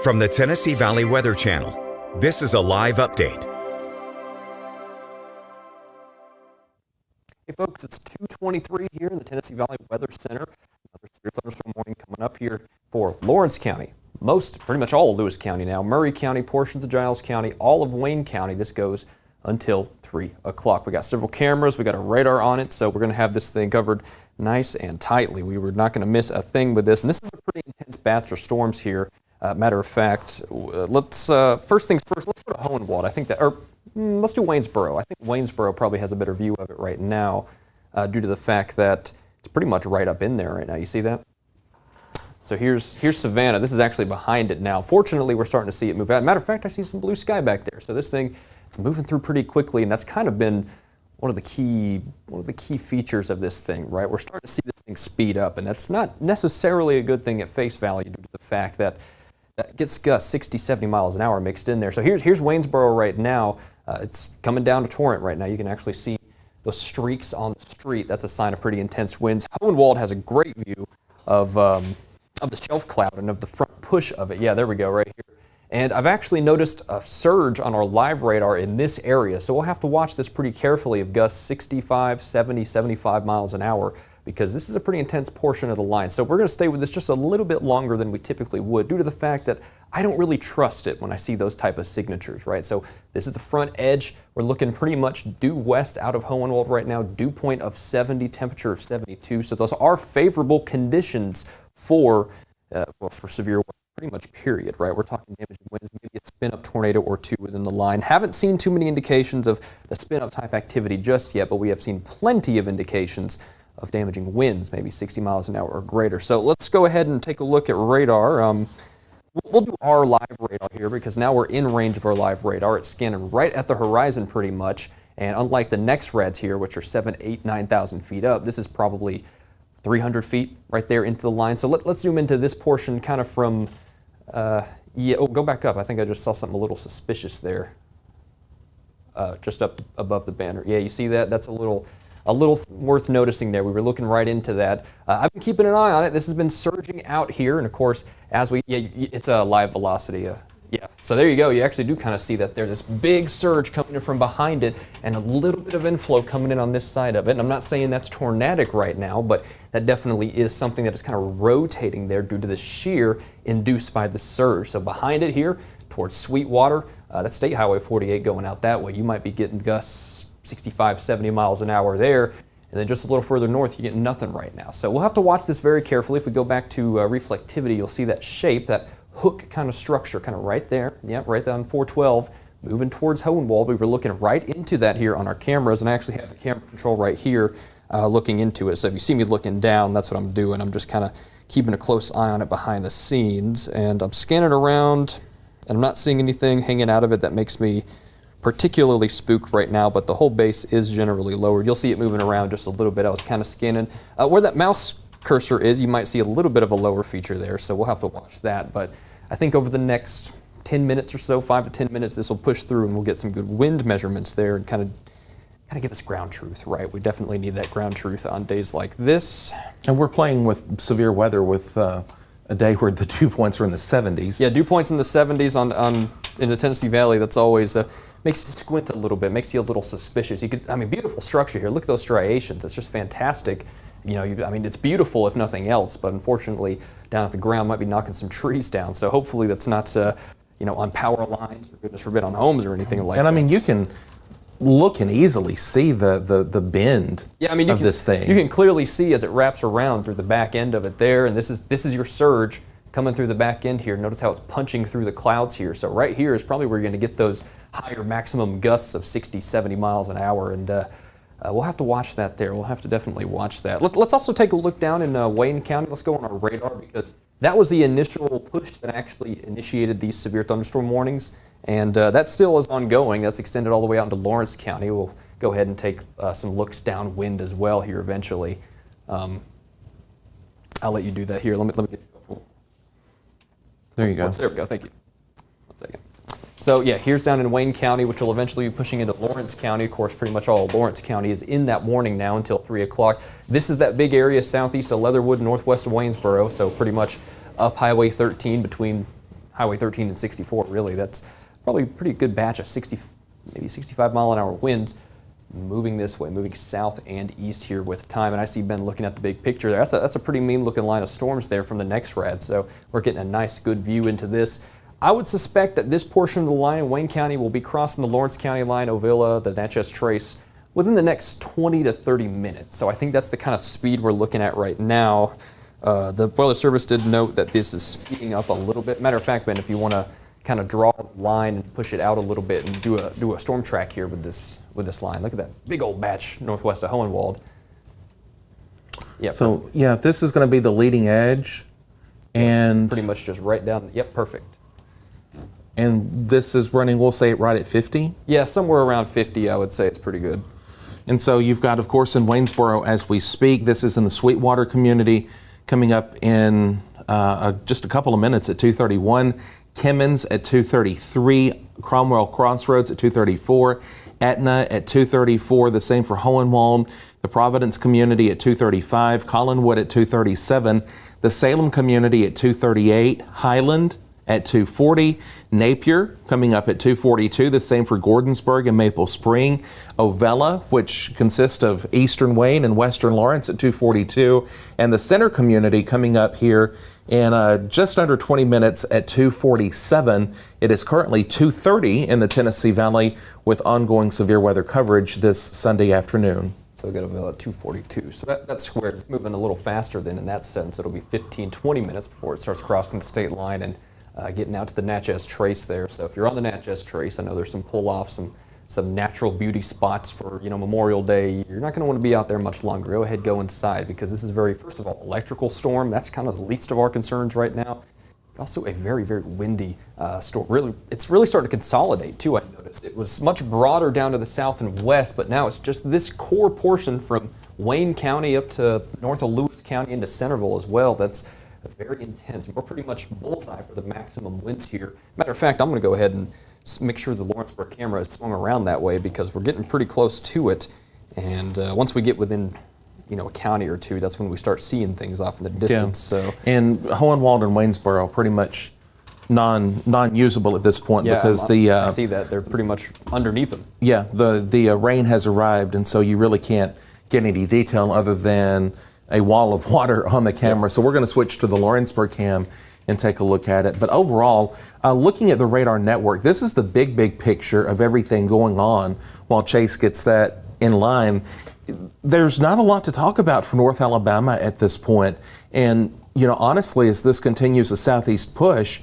From the Tennessee Valley Weather Channel, this is a live update. Hey folks, it's 2:23 here in the Tennessee Valley Weather Center. Another severe thunderstorm warning coming up here for Lawrence County. Pretty much all of Lewis County now, Murray County, portions of Giles County, all of Wayne County. This goes until 3 o'clock. We got several cameras, we got a radar on it, so we're going to have this thing covered nice and tightly. We were not going to miss a thing with this, and this is a pretty intense batch of storms here. Matter of fact, let's first things first, let's go to Hohenwald. I think that, or let's do Waynesboro. I think Waynesboro probably has a better view of it right now due to the fact that it's pretty much right up in there right now. You see that? So here's Savannah. This is actually behind it now. Fortunately, we're starting to see it move out. Matter of fact, I see some blue sky back there. So this thing is moving through pretty quickly, and that's kind of been one of the key features of this thing, right? We're starting to see this thing speed up, and that's not necessarily a good thing at face value due to the fact that gets gusts 60, 70 miles an hour mixed in there. So here's Waynesboro right now. It's coming down to Torrent right now. You can actually see those streaks on the street. That's a sign of pretty intense winds. Hohenwald has a great view of the shelf cloud and of the front push of it. Yeah, there we go, right here. And I've actually noticed a surge on our live radar in this area, so we'll have to watch this pretty carefully of gusts 65, 70, 75 miles an hour, because this is a pretty intense portion of the line. So we're going to stay with this just a little bit longer than we typically would due to the fact that I don't really trust it when I see those type of signatures, right? So this is the front edge. We're looking pretty much due west out of Hohenwald right now, dew point of 70, temperature of 72. So those are favorable conditions for severe weather. Pretty much period, right? We're talking damaging winds, maybe a spin-up tornado or two within the line. Haven't seen too many indications of the spin-up type activity just yet, but we have seen plenty of indications of damaging winds, maybe 60 miles an hour or greater. So let's go ahead and take a look at radar. We'll do our live radar here because now we're in range of our live radar. It's scanning right at the horizon pretty much, and unlike the next rads here, which are 7, 8, 9,000 feet up, this is probably 300 feet right there into the line. So let's zoom into this portion kind of from go back up. I think I just saw something a little suspicious there. Just up above the banner. Yeah, you see that? That's a little worth noticing there. We were looking right into that. I've been keeping an eye on it. This has been surging out here, and of course, it's a live velocity. Yeah, so there you go. You actually do kind of see that there. This big surge coming in from behind it and a little bit of inflow coming in on this side of it. And I'm not saying that's tornadic right now, but that definitely is something that is kind of rotating there due to the shear induced by the surge. So behind it here, towards Sweetwater, that's State Highway 48 going out that way. You might be getting gusts 65, 70 miles an hour there. And then just a little further north, you get nothing right now. So we'll have to watch this very carefully. If we go back to reflectivity, you'll see that shape, that hook kind of structure, kind of right there. Yeah, right there on 412, moving towards Hohenwald. We were looking right into that here on our cameras, and I actually have the camera control right here looking into it. So if you see me looking down, that's what I'm doing. I'm just kind of keeping a close eye on it behind the scenes, and I'm scanning around, and I'm not seeing anything hanging out of it that makes me particularly spooked right now, but the whole base is generally lowered. You'll see it moving around just a little bit. I was kind of scanning where that mouse cursor is. You might see a little bit of a lower feature there, so we'll have to watch that. But I think over the next 10 minutes or so, 5 to 10 minutes, this will push through and we'll get some good wind measurements there and kind of give us ground truth, right? We definitely need that ground truth on days like this. And we're playing with severe weather with a day where the dew points are in the 70s. Yeah, dew points in the 70s in the Tennessee Valley. That's always makes you squint a little bit, makes you a little suspicious. Beautiful structure here. Look at those striations. It's just fantastic. It's beautiful if nothing else, but unfortunately down at the ground might be knocking some trees down. So hopefully that's not, on power lines, or goodness forbid, on homes or anything like that. And you can look and easily see the bend of this thing. You can clearly see as it wraps around through the back end of it there, and this is your surge coming through the back end here. Notice how it's punching through the clouds here. So right here is probably where you're going to get those higher maximum gusts of 60, 70 miles an hour, and we'll have to watch that there. We'll have to definitely watch that. Let's also take a look down in Wayne County. Let's go on our radar because that was the initial push that actually initiated these severe thunderstorm warnings, and that still is ongoing. That's extended all the way out into Lawrence County. We'll go ahead and take some looks downwind as well here eventually. I'll let you do that here. Let me get a couple. There you go. There we go. Thank you. 1 second. So yeah, here's down in Wayne County, which will eventually be pushing into Lawrence County. Of course, pretty much all of Lawrence County is in that warning now until 3 o'clock. This is that big area southeast of Leatherwood, northwest of Waynesboro, so pretty much up Highway 13 between Highway 13 and 64, really. That's probably a pretty good batch of 60, maybe 65 mile an hour winds moving this way, moving south and east here with time. And I see Ben looking at the big picture there. That's a pretty mean looking line of storms there from the next rad. So we're getting a nice good view into this. I would suspect that this portion of the line in Wayne County will be crossing the Lawrence County line, Ovilla, the Natchez Trace, within the next 20 to 30 minutes. So I think that's the kind of speed we're looking at right now. The Weather Service did note that this is speeding up a little bit. Matter of fact, Ben, if you want to kind of draw a line and push it out a little bit and do a storm track here with this line. Look at that big old batch northwest of Hohenwald. Yeah. So perfect. yeah, this is going to be the leading edge, and pretty much just right down. Yep, perfect. And this is running, we'll say, right at 50? Yeah, somewhere around 50, I would say it's pretty good. And so you've got, of course, in Waynesboro as we speak, this is in the Sweetwater community, coming up in just a couple of minutes at 2:31. Kimmons at 2:33. Cromwell Crossroads at 2:34. Etna at 2:34. The same for Hohenwald. The Providence community at 2:35. Collinwood at 2:37. The Salem community at 2:38. Highland at 2:40. Napier coming up at 2:42. The same for Gordonsburg and Maple Spring. Ovella, which consists of eastern Wayne and western Lawrence, at 2:42. And the center community coming up here in just under 20 minutes at 2:47. It is currently 2:30 in the Tennessee Valley with ongoing severe weather coverage this Sunday afternoon. So we got Ovella at 2:42. So that's where it's moving a little faster than in that sense. It'll be 15, 20 minutes before it starts crossing the state line and getting out to the Natchez Trace there. So if you're on the Natchez Trace, I know there's some pull-offs, some natural beauty spots for Memorial Day. You're not going to want to be out there much longer. Go ahead, go inside, because this is first of all, electrical storm. That's kind of the least of our concerns right now. But also a very, very windy storm. It's really starting to consolidate too, I noticed. It was much broader down to the south and west, but now it's just this core portion from Wayne County up to north of Lewis County into Centerville as well. That's very intense. We're pretty much bullseye for the maximum winds here. Matter of fact, I'm going to go ahead and make sure the Lawrenceburg camera is swung around that way because we're getting pretty close to it. And once we get within, a county or two, that's when we start seeing things off in the distance. Yeah. So, and Hohenwald and Waynesboro pretty much non-usable at this point because I see that they're pretty much underneath them. Yeah, the rain has arrived, and so you really can't get any detail other than a wall of water on the camera. Yeah. So we're going to switch to the Lawrenceburg cam and take a look at it. But overall, looking at the radar network, this is the big picture of everything going on while Chase gets that in line. There's not a lot to talk about for North Alabama at this point. And, honestly, as this continues a southeast push,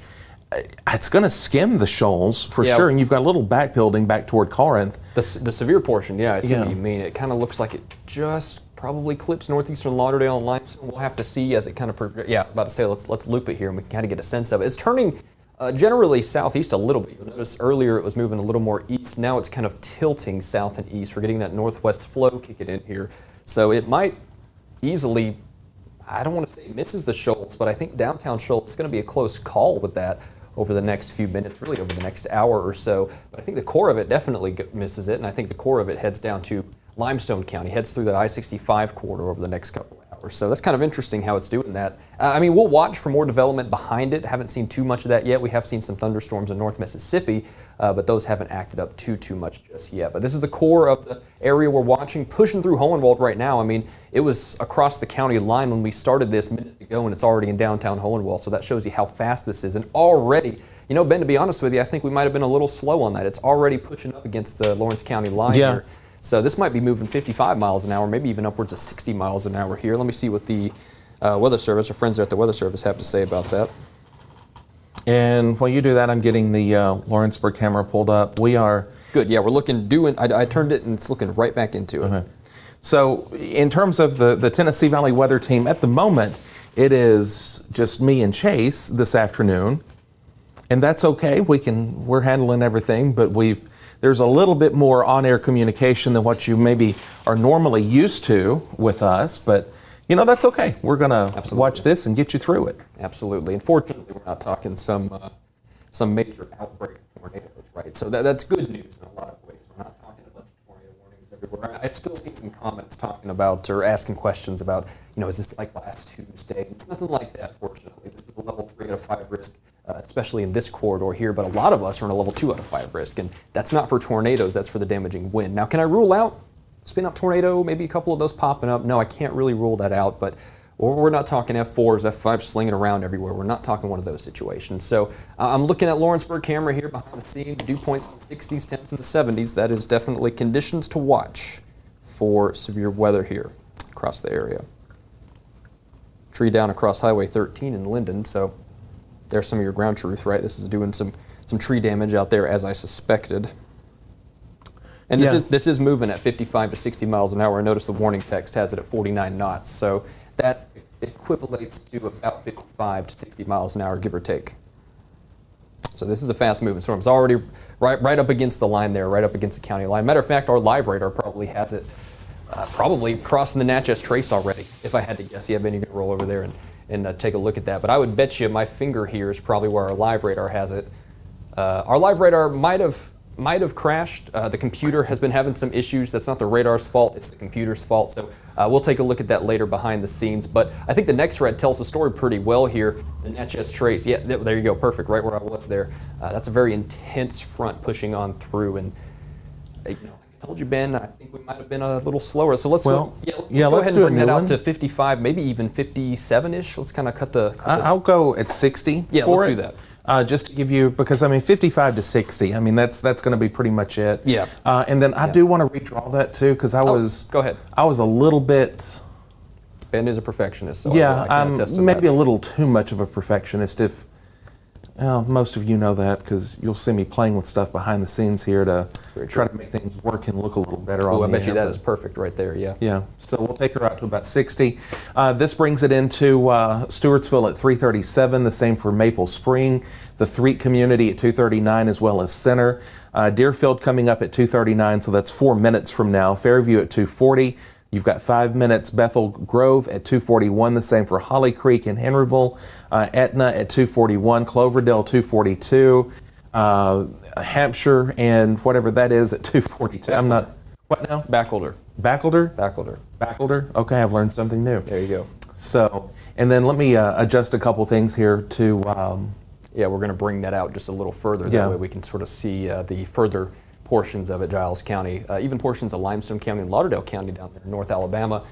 it's going to skim the shoals for sure. And you've got a little back building back toward Corinth. The severe portion, I see what you mean. It kind of looks like it just probably clips northeastern Lauderdale and Limestone. We'll have to see as it kind of about to say let's loop it here and we can kind of get a sense of it. It's turning generally southeast a little bit. You'll notice earlier it was moving a little more east. Now it's kind of tilting south and east. We're getting that northwest flow kicking in here. So it might easily, I don't want to say it misses the shoals, but I think downtown Shoals is going to be a close call with that over the next few minutes, really over the next hour or so. But I think the core of it definitely misses it, and I think the core of it heads down to Limestone County, heads through that I-65 corridor over the next couple of hours. So that's kind of interesting how it's doing that. We'll watch for more development behind it. Haven't seen too much of that yet. We have seen some thunderstorms in North Mississippi, but those haven't acted up too much just yet. But this is the core of the area we're watching, pushing through Hohenwald right now. It was across the county line when we started this minutes ago, and it's already in downtown Hohenwald. So that shows you how fast this is. And already, Ben, to be honest with you, I think we might have been a little slow on that. It's already pushing up against the Lawrence County line here. So this might be moving 55 miles an hour, maybe even upwards of 60 miles an hour here. Let me see what the Weather Service, our friends there at the Weather Service, have to say about that. And while you do that, I'm getting the Lawrenceburg camera pulled up. We are good. Yeah, we're looking. I turned it and it's looking right back into it. Okay. So in terms of the Tennessee Valley weather team, at the moment, it is just me and Chase this afternoon, and that's okay. We're handling everything, but there's a little bit more on-air communication than what you maybe are normally used to with us, but that's okay. We're going to watch this and get you through it. Absolutely. Unfortunately, we're not talking some major outbreak of tornadoes, right? So that's good news in a lot of ways. We're not talking a bunch of tornado warnings everywhere. I've still seen some comments talking about or asking questions about, is this like last Tuesday? It's nothing like that, fortunately. This is a level 3 out of 5 risk. especially in this corridor here, but a lot of us are in a level 2 out of 5 risk, and that's not for tornadoes, that's for the damaging wind. Now, can I rule out spin up tornado, maybe a couple of those popping up? No, I can't really rule that out, but we're not talking F4s, F5s slinging around everywhere. We're not talking one of those situations. So I'm looking at Lawrenceburg camera here behind the scenes, dew points in the 60s, temps in the 70s. That is definitely conditions to watch for severe weather here across the area. Tree down across Highway 13 in Linden, so there's some of your ground truth, right? This is doing some tree damage out there, as I suspected. And this is moving at 55 to 60 miles an hour. I noticed the warning text has it at 49 knots, so that equivalates to about 55 to 60 miles an hour, give or take. So this is a fast-moving storm. It's already right up against the line there, right up against the county line. Matter of fact, our live radar probably has it probably crossing the Natchez Trace already, if I had to guess. Yeah, Ben, you can roll over there and take a look at that. But I would bet you my finger here is probably where our live radar has it. Our live radar might have crashed. The computer has been having some issues. That's not the radar's fault, it's the computer's fault. So we'll take a look at that later behind the scenes. But I think the next red tells the story pretty well here. The Natchez Trace, yeah, there you go, perfect, right where I was there. That's a very intense front pushing on through. And I told you, Ben, I think we might have been a little slower. So let's go ahead and bring that out to 55, maybe even 57-ish. Let's kind of cut the... I'll go at 60 Yeah, for let's it. do that. Just to give you, because 55 to 60, that's going to be pretty much it. Yeah. And then I do want to redraw that too, because go ahead. I was a little bit. Ben is a perfectionist, so yeah, I can attest to maybe that. a little too much of a perfectionist. If most of you know that, because you'll see me playing with stuff behind the scenes here to try to make things work and look a little better. Oh, I bet you that is perfect right there. Yeah. Yeah. So we'll take her out to about 60. This brings it into Stewartsville at 337. The same for Maple Spring, the Threet community at 239, as well as Center. Deerfield coming up at 239, so that's 4 minutes from now. Fairview at 240. You've got 5 minutes. Bethel Grove at 241. The same for Holly Creek and Henryville. Etna at 241. Cloverdale 242. Hampshire and whatever that is at 242. I'm not. What now? Backelder. Backelder? Backelder. Backelder? Okay, I've learned something new. There you go. So, and then let me adjust a couple things here to. Yeah, we're going to bring that out just a little further. That way we can sort of see the further portions of it, Giles County, even portions of Limestone County and Lauderdale County down there in North Alabama.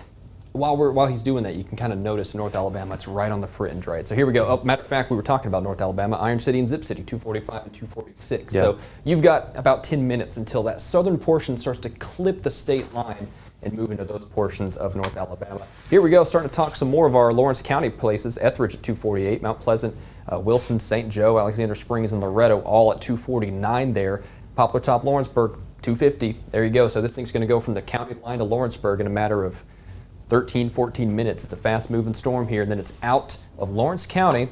While he's doing that, you can kind of notice North Alabama, it's right on the fringe, right? So here we go. Oh, matter of fact, we were talking about North Alabama, Iron City and Zip City, 245 and 246. Yeah. So you've got about 10 minutes until that southern portion starts to clip the state line and move into those portions of North Alabama. Here we go, starting to talk some more of our Lawrence County places. Etheridge at 248, Mount Pleasant, Wilson, St. Joe, Alexander Springs, and Loretto all at 249 there. Poplar Top, Lawrenceburg, 250. There you go. So this thing's going to go from the county line to Lawrenceburg in a matter of 13, 14 minutes. It's a fast-moving storm here. And then it's out of Lawrence County,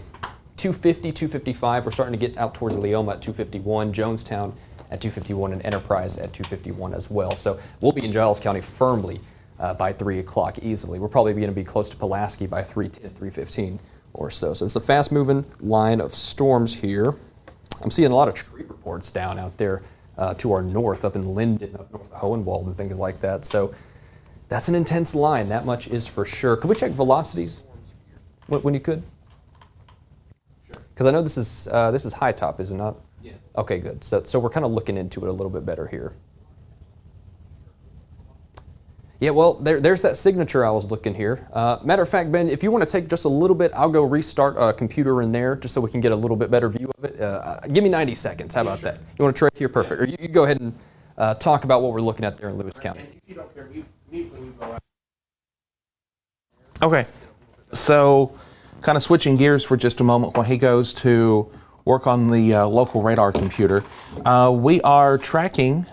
250, 255. We're starting to get out towards Leoma at 251, Jonestown at 251, and Enterprise at 251 as well. So we'll be in Giles County firmly by 3 o'clock easily. We're probably going to be close to Pulaski by 3:10, 3:15 or so. So it's a fast-moving line of storms here. I'm seeing a lot of tree reports down out there to our north, up in Linden, up north of Hohenwald and things like that. So that's an intense line, that much is for sure. Could we check velocities when you could? Because I know this is high top, is it not? Yeah. Okay, good. So we're kind of looking into it a little bit better here. Yeah, well, there's that signature I was looking here. Matter of fact, Ben, if you want to take just a little bit, I'll go restart a computer in there just so we can get a little bit better view of it. Give me 90 seconds. How about that? You want to trade here? Perfect. Or you go ahead and talk about what we're looking at there in Lewis County. If you don't care, mute when you go out. Okay, so kind of switching gears for just a moment while he goes to work on the local radar computer. We are tracking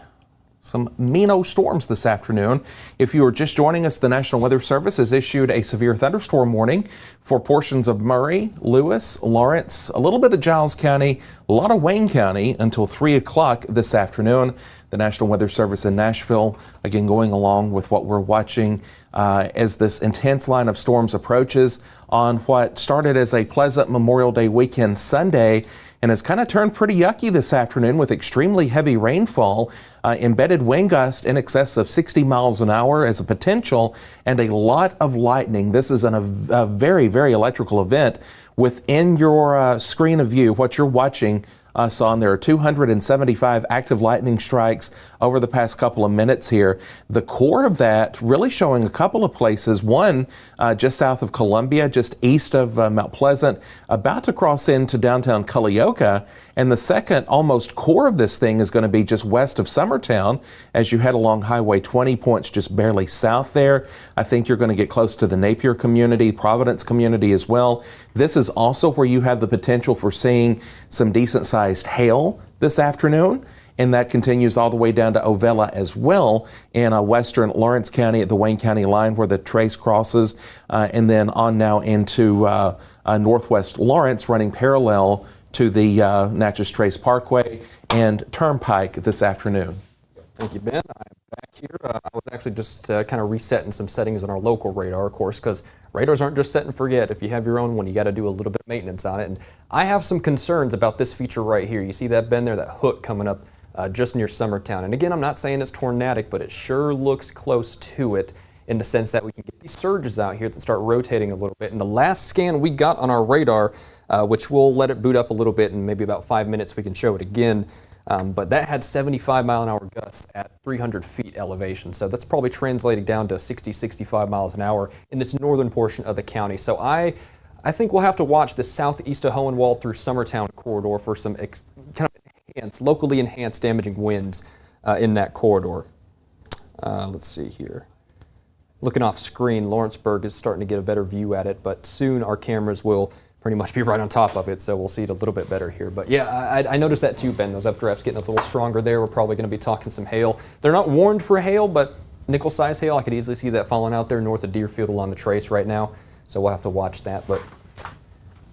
some mean old storms this afternoon. If you are just joining us, the National Weather Service has issued a severe thunderstorm warning for portions of Murray, Lewis, Lawrence, a little bit of Giles County, a lot of Wayne County until 3 o'clock this afternoon. the National Weather Service in Nashville, again going along with what we're watching as this intense line of storms approaches on what started as a pleasant Memorial Day weekend Sunday and has kind of turned pretty yucky this afternoon with extremely heavy rainfall, embedded wind gust in excess of 60 miles an hour as a potential, and a lot of lightning. This is a very, very electrical event. Within your screen of view, what you're watching us on, there are 275 active lightning strikes over the past couple of minutes here. The core of that really showing a couple of places. One just south of Columbia, just east of Mount Pleasant, about to cross into downtown Culleoka. And the second almost core of this thing is going to be just west of Summertown as you head along Highway 20, points just barely south there. I think you're going to get close to the Napier community, Providence community as well. This is also where you have the potential for seeing some decent sized hail this afternoon. And that continues all the way down to Ovella as well in western Lawrence County at the Wayne County line where the Trace crosses, and then on now into northwest Lawrence, running parallel to the Natchez Trace Parkway and Turnpike this afternoon. Thank you, Ben. I'm back here. I was actually just kind of resetting some settings on our local radar, of course, because radars aren't just set and forget. If you have your own one, you got to do a little bit of maintenance on it. And I have some concerns about this feature right here. You see that, Ben, there, that hook coming up just near Summertown. And again, I'm not saying it's tornadic, but it sure looks close to it in the sense that we can get these surges out here that start rotating a little bit. And the last scan we got on our radar, which we'll let it boot up a little bit, in maybe about 5 minutes we can show it again. But that had 75 mile an hour gusts at 300 feet elevation. So that's probably translating down to 60, 65 miles an hour in this northern portion of the county. So I think we'll have to watch the southeast of Hohenwald through Summertown corridor for some locally enhanced damaging winds in that corridor. Let's see here. Looking off screen, Lawrenceburg is starting to get a better view at it, but soon our cameras will pretty much be right on top of it, so we'll see it a little bit better here. But yeah, I noticed that too, Ben. Those updrafts getting a little stronger there. We're probably going to be talking some hail. They're not warned for hail, but nickel-size hail, I could easily see that falling out there north of Deerfield along the Trace right now, so we'll have to watch that. But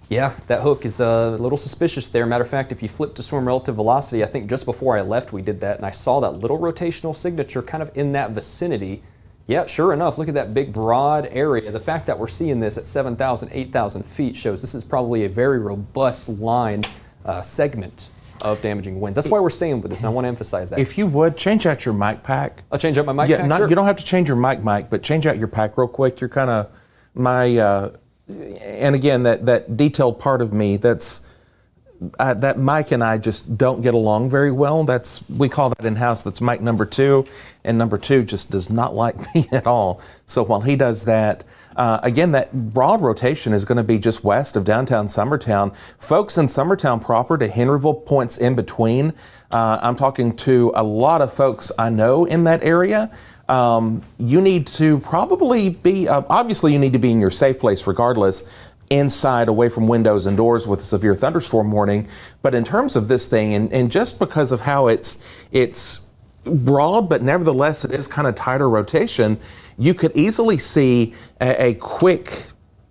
yeah, that hook is a little suspicious there. Matter of fact, if you flip to storm relative velocity, I think just before I left we did that, and I saw that little rotational signature kind of in that vicinity. Yeah, sure enough, look at that big broad area. The fact that we're seeing this at 7,000, 8,000 feet shows this is probably a very robust line segment of damaging winds. That's why we're staying with this, and I want to emphasize that. If you would, change out your mic pack. I'll change out my mic pack, sure. You don't have to change your mic, but change out your pack real quick. You're kind of and again, that detailed part of me, that Mike and I just don't get along very well. We call that in-house, that's Mike number 2, and number 2 just does not like me at all. So while he does that, again, that broad rotation is going to be just west of downtown Summertown. Folks in Summertown proper to Henryville, points in between. I'm talking to a lot of folks I know in that area. You need to probably be, obviously you need to be in your safe place regardless, inside, away from windows and doors with a severe thunderstorm warning. But in terms of this thing, and just because of how it's broad, but nevertheless it is kind of tighter rotation, you could easily see a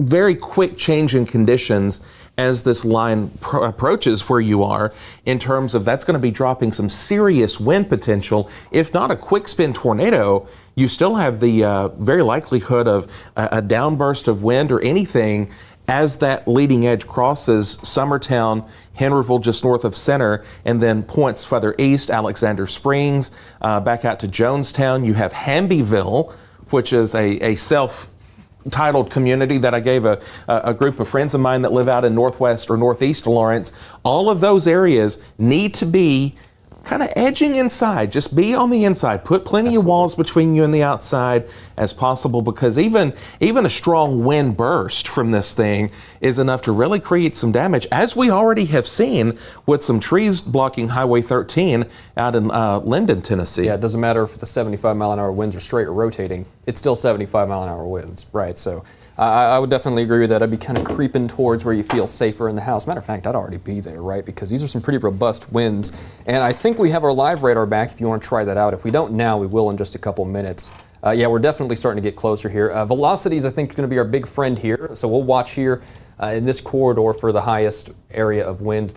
very quick change in conditions as this line approaches where you are, in terms of that's going to be dropping some serious wind potential. If not a quick spin tornado, you still have the very likelihood of a downburst of wind or anything as that leading edge crosses Summertown, Henryville just north of Center, and then points further east, Alexander Springs, back out to Jonestown. You have Hambyville, which is a self-titled community that I gave a group of friends of mine that live out in northwest or northeast Lawrence. All of those areas need to be kind of edging inside. Just be on the inside. Put plenty of walls between you and the outside as possible, because even a strong wind burst from this thing is enough to really create some damage, as we already have seen with some trees blocking Highway 13 out in Linden, Tennessee. Yeah, it doesn't matter if the 75 mile an hour winds are straight or rotating. It's still 75 mile an hour winds, right? So I would definitely agree with that. I'd be kind of creeping towards where you feel safer in the house. Matter of fact, I'd already be there, right? Because these are some pretty robust winds. And I think we have our live radar back if you want to try that out. If we don't now, we will in just a couple minutes. Yeah, we're definitely starting to get closer here. Velocities, I think, is going to be our big friend here. So we'll watch here in this corridor for the highest area of winds.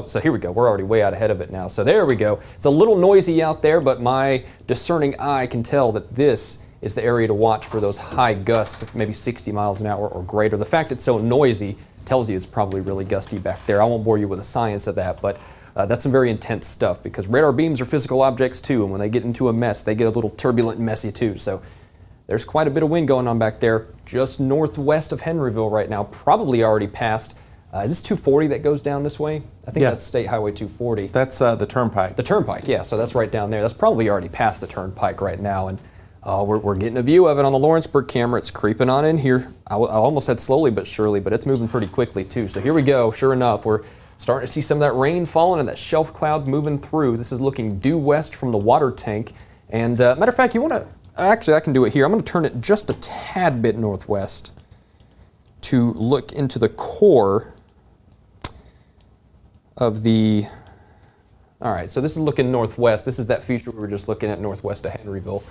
So here we go. We're already way out ahead of it now. So there we go. It's a little noisy out there, but my discerning eye can tell that this is the area to watch for those high gusts, maybe 60 miles an hour or greater. The fact it's so noisy tells you it's probably really gusty back there. I won't bore you with the science of that, but that's some very intense stuff because radar beams are physical objects too, and when they get into a mess, they get a little turbulent and messy too. So there's quite a bit of wind going on back there, just northwest of Henryville right now, probably already past. Is this 240 that goes down this way? I think that's State Highway 240. That's the Turnpike. The Turnpike, yeah, so that's right down there. That's probably already past the Turnpike right now, and we're getting a view of it on the Lawrenceburg camera. It's creeping on in here. I almost said slowly but surely, but it's moving pretty quickly too. So here we go. Sure enough, we're starting to see some of that rain falling and that shelf cloud moving through. This is looking due west from the water tank. And matter of fact, you want to, actually I can do it here. I'm going to turn it just a tad bit northwest to look into the core of the, all right, so this is looking northwest. This is that feature we were just looking at northwest of Henryville.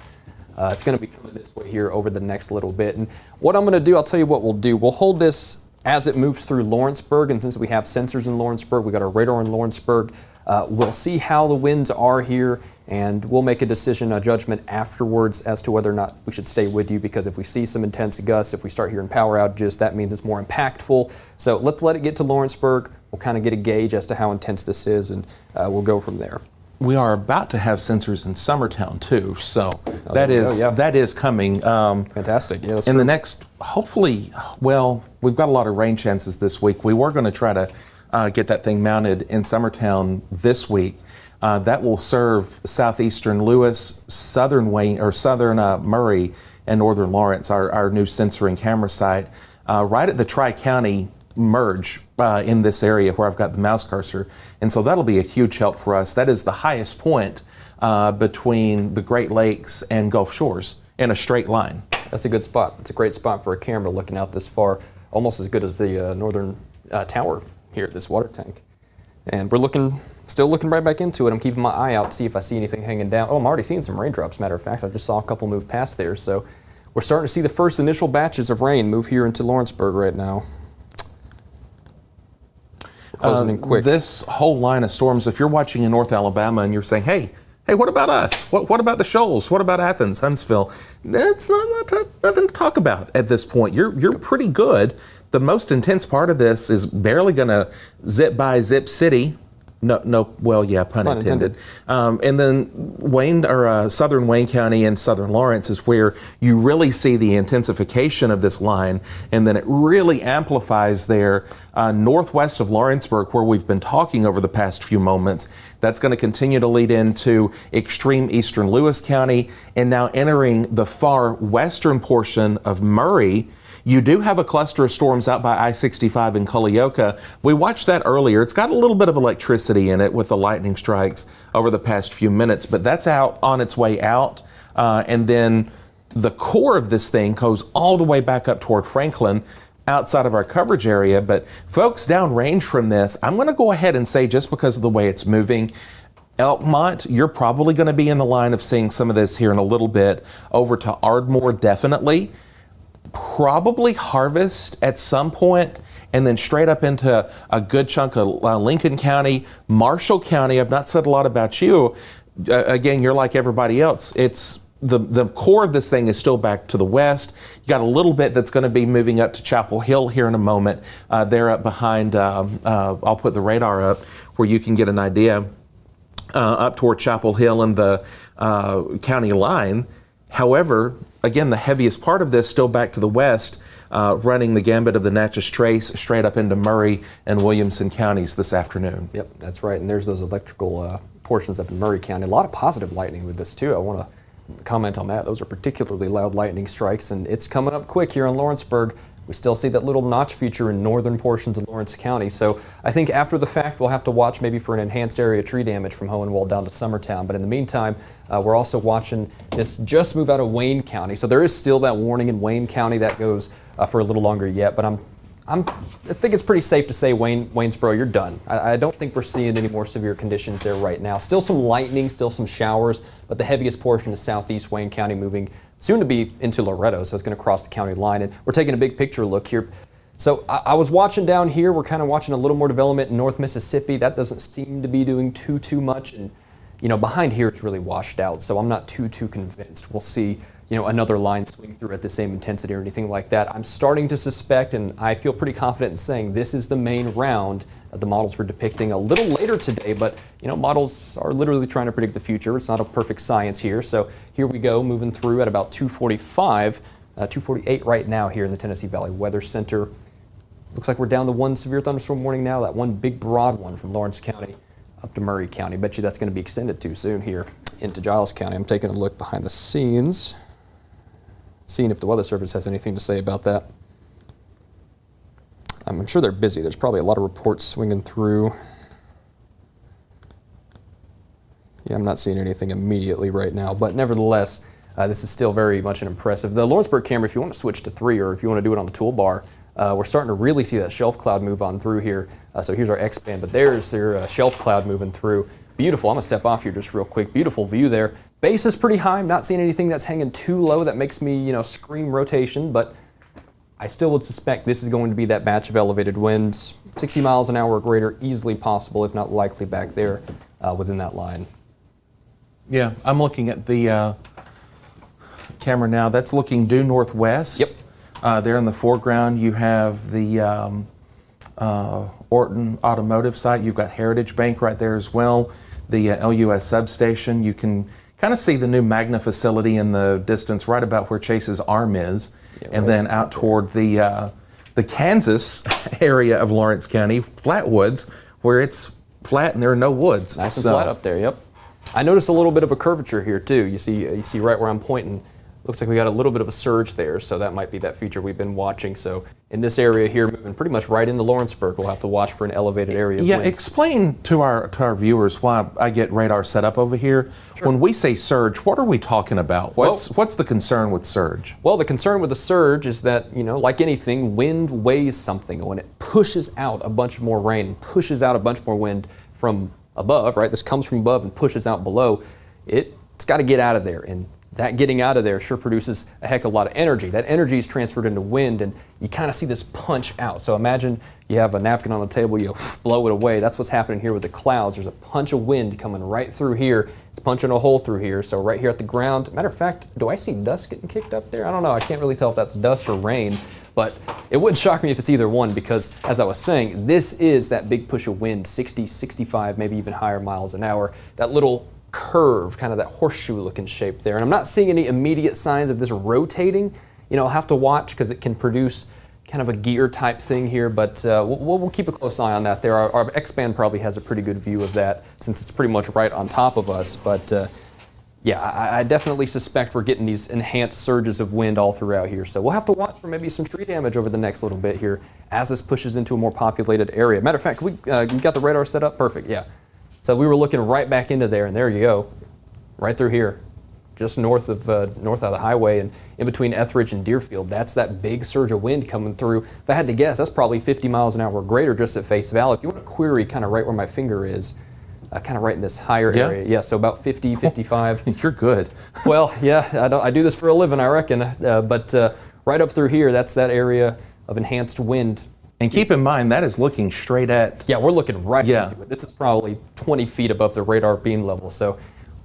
It's going to be coming this way here over the next little bit. And what I'm going to do, I'll tell you what we'll do. We'll hold this as it moves through Lawrenceburg, and since we have sensors in Lawrenceburg, we got our radar in Lawrenceburg, we'll see how the winds are here, and we'll make a decision, a judgment afterwards as to whether or not we should stay with you, because if we see some intense gusts, if we start hearing power outages, that means it's more impactful. So let's let it get to Lawrenceburg. We'll kind of get a gauge as to how intense this is, and we'll go from there. We are about to have sensors in Summertown too, so that is coming. Fantastic. Yeah, that's in true. the next, hopefully, well, we've got a lot of rain chances this week. We were going to try to get that thing mounted in Summertown this week. That will serve southeastern Lewis, southern Wayne, or southern Murray, and northern Lawrence, our new sensor and camera site, right at the Tri-County merge in this area where I've got the mouse cursor. And so that'll be a huge help for us. That is the highest point between the Great Lakes and Gulf Shores in a straight line. That's a good spot. It's a great spot for a camera looking out this far, almost as good as the northern tower here at this water tank. And we're still looking right back into it. I'm keeping my eye out to see if I see anything hanging down. Oh, I'm already seeing some raindrops, matter of fact. I just saw a couple move past there. So we're starting to see the first initial batches of rain move here into Lawrenceburg right now. Closing in quick. This whole line of storms, if you're watching in North Alabama and you're saying, hey, what about us? What about the Shoals? What about Athens, Huntsville? That's nothing to talk about at this point. You're pretty good. The most intense part of this is barely going to zip by Zip City. No, well, yeah, pun intended. And then southern Wayne County and southern Lawrence is where you really see the intensification of this line, and then it really amplifies there northwest of Lawrenceburg, where we've been talking over the past few moments. That's going to continue to lead into extreme eastern Lewis County, and now entering the far western portion of Murray. You do have a cluster of storms out by I-65 in Culleoka. We watched that earlier. It's got a little bit of electricity in it with the lightning strikes over the past few minutes, but that's out on its way out. And then the core of this thing goes all the way back up toward Franklin, outside of our coverage area. But folks downrange from this, I'm going to go ahead and say, just because of the way it's moving, Elkmont, you're probably going to be in the line of seeing some of this here in a little bit. Over to Ardmore, definitely. Probably Harvest at some point, and then straight up into a good chunk of Lincoln County, Marshall County. I've not said a lot about you. Again, you're like everybody else. It's the core of this thing is still back to the west. You got a little bit that's going to be moving up to Chapel Hill here in a moment. They're up behind, I'll put the radar up where you can get an idea, up toward Chapel Hill and the county line. However, again, the heaviest part of this still back to the west, running the gambit of the Natchez Trace straight up into Murray and Williamson counties this afternoon. Yep, that's right. And there's those electrical portions up in Murray County. A lot of positive lightning with this too. I want to comment on that. Those are particularly loud lightning strikes, and it's coming up quick here in Lawrenceburg. We still see that little notch feature in northern portions of Lawrence County. So I think after the fact, we'll have to watch maybe for an enhanced area tree damage from Hohenwald down to Summertown. But in the meantime, we're also watching this just move out of Wayne County. So there is still that warning in Wayne County that goes for a little longer yet. But I think it's pretty safe to say, Waynesboro, you're done. I don't think we're seeing any more severe conditions there right now. Still some lightning, still some showers, but the heaviest portion is southeast Wayne County moving soon to be into Loretto, so it's going to cross the county line. And we're taking a big picture look here. So I was watching down here. We're kind of watching a little more development in North Mississippi. That doesn't seem to be doing too much. And behind here it's really washed out, so I'm not too convinced. We'll see, another line swing through at the same intensity or anything like that. I'm starting to suspect, and I feel pretty confident in saying this is the main round that the models were depicting a little later today, but models are literally trying to predict the future. It's not a perfect science here. So here we go, moving through at about 245, 248 right now here in the Tennessee Valley Weather Center. Looks like we're down to one severe thunderstorm warning now, that one big broad one from Lawrence County up to Murray County. Bet you that's going to be extended too soon here into Giles County. I'm taking a look behind the scenes, seeing if the Weather Service has anything to say about that. I'm sure they're busy. There's probably a lot of reports swinging through. Yeah, I'm not seeing anything immediately right now, but nevertheless, this is still very much an impressive. The Lawrenceburg camera, if you want to switch to 3 or if you want to do it on the toolbar, we're starting to really see that shelf cloud move on through here. So here's our X-band, but there's their shelf cloud moving through. Beautiful. I'm going to step off here just real quick. Beautiful view there. Base is pretty high. I'm not seeing anything that's hanging too low that makes me, scream rotation, but I still would suspect this is going to be that batch of elevated winds. 60 miles an hour or greater, easily possible, if not likely back there within that line. Yeah, I'm looking at the camera now. That's looking due northwest. Yep. There in the foreground, you have the Orton Automotive site. You've got Heritage Bank right there as well. The LUS substation. You can kind of see the new Magna facility in the distance, right about where Chase's Arm is, Yeah, and right then out toward the Kansas area of Lawrence County, Flatwoods, where it's flat and there are no woods. Nice and flat up there. Yep. I noticed a little bit of a curvature here too. You see right where I'm pointing. Looks like we got a little bit of a surge there, so that might be that feature we've been watching. So in this area here, moving pretty much right into Lawrenceburg, we'll have to watch for an elevated area of winds. Explain to our viewers why I get radar set up over here. Sure. When we say surge, what are we talking about? What's the concern with surge? Well, the concern with the surge is that, like anything, wind weighs something. When it pushes out a bunch more rain, pushes out a bunch more wind from above, right? This comes from above and pushes out below. It's got to get out of there. And that getting out of there sure produces a heck of a lot of energy. That energy is transferred into wind, and you kind of see this punch out. So imagine you have a napkin on the table, you blow it away. That's what's happening here with the clouds. There's a punch of wind coming right through here. It's punching a hole through here. So right here at the ground, matter of fact, do I see dust getting kicked up there? I don't know. I can't really tell if that's dust or rain, but it wouldn't shock me if it's either one, because as I was saying, this is that big push of wind, 60, 65, maybe even higher miles an hour. That little curve, kind of that horseshoe looking shape there. And I'm not seeing any immediate signs of this rotating. I'll have to watch because it can produce kind of a gear type thing here, but we'll keep a close eye on that there. Our X-band probably has a pretty good view of that since it's pretty much right on top of us. But I definitely suspect we're getting these enhanced surges of wind all throughout here. So we'll have to watch for maybe some tree damage over the next little bit here as this pushes into a more populated area. Matter of fact, you got the radar set up? Perfect, yeah. So we were looking right back into there, and there you go, right through here, just north of the highway, and in between Etheridge and Deerfield. That's that big surge of wind coming through. If I had to guess, that's probably 50 miles an hour or greater just at face value. If you want to query kind of right where my finger is, kind of right in this higher area. Yeah, so about 50, 55. You're good. Well, yeah, I do this for a living, I reckon. But right up through here, that's that area of enhanced wind. And keep in mind, that is looking straight at... Yeah, we're looking right into it. This is probably 20 feet above the radar beam level, so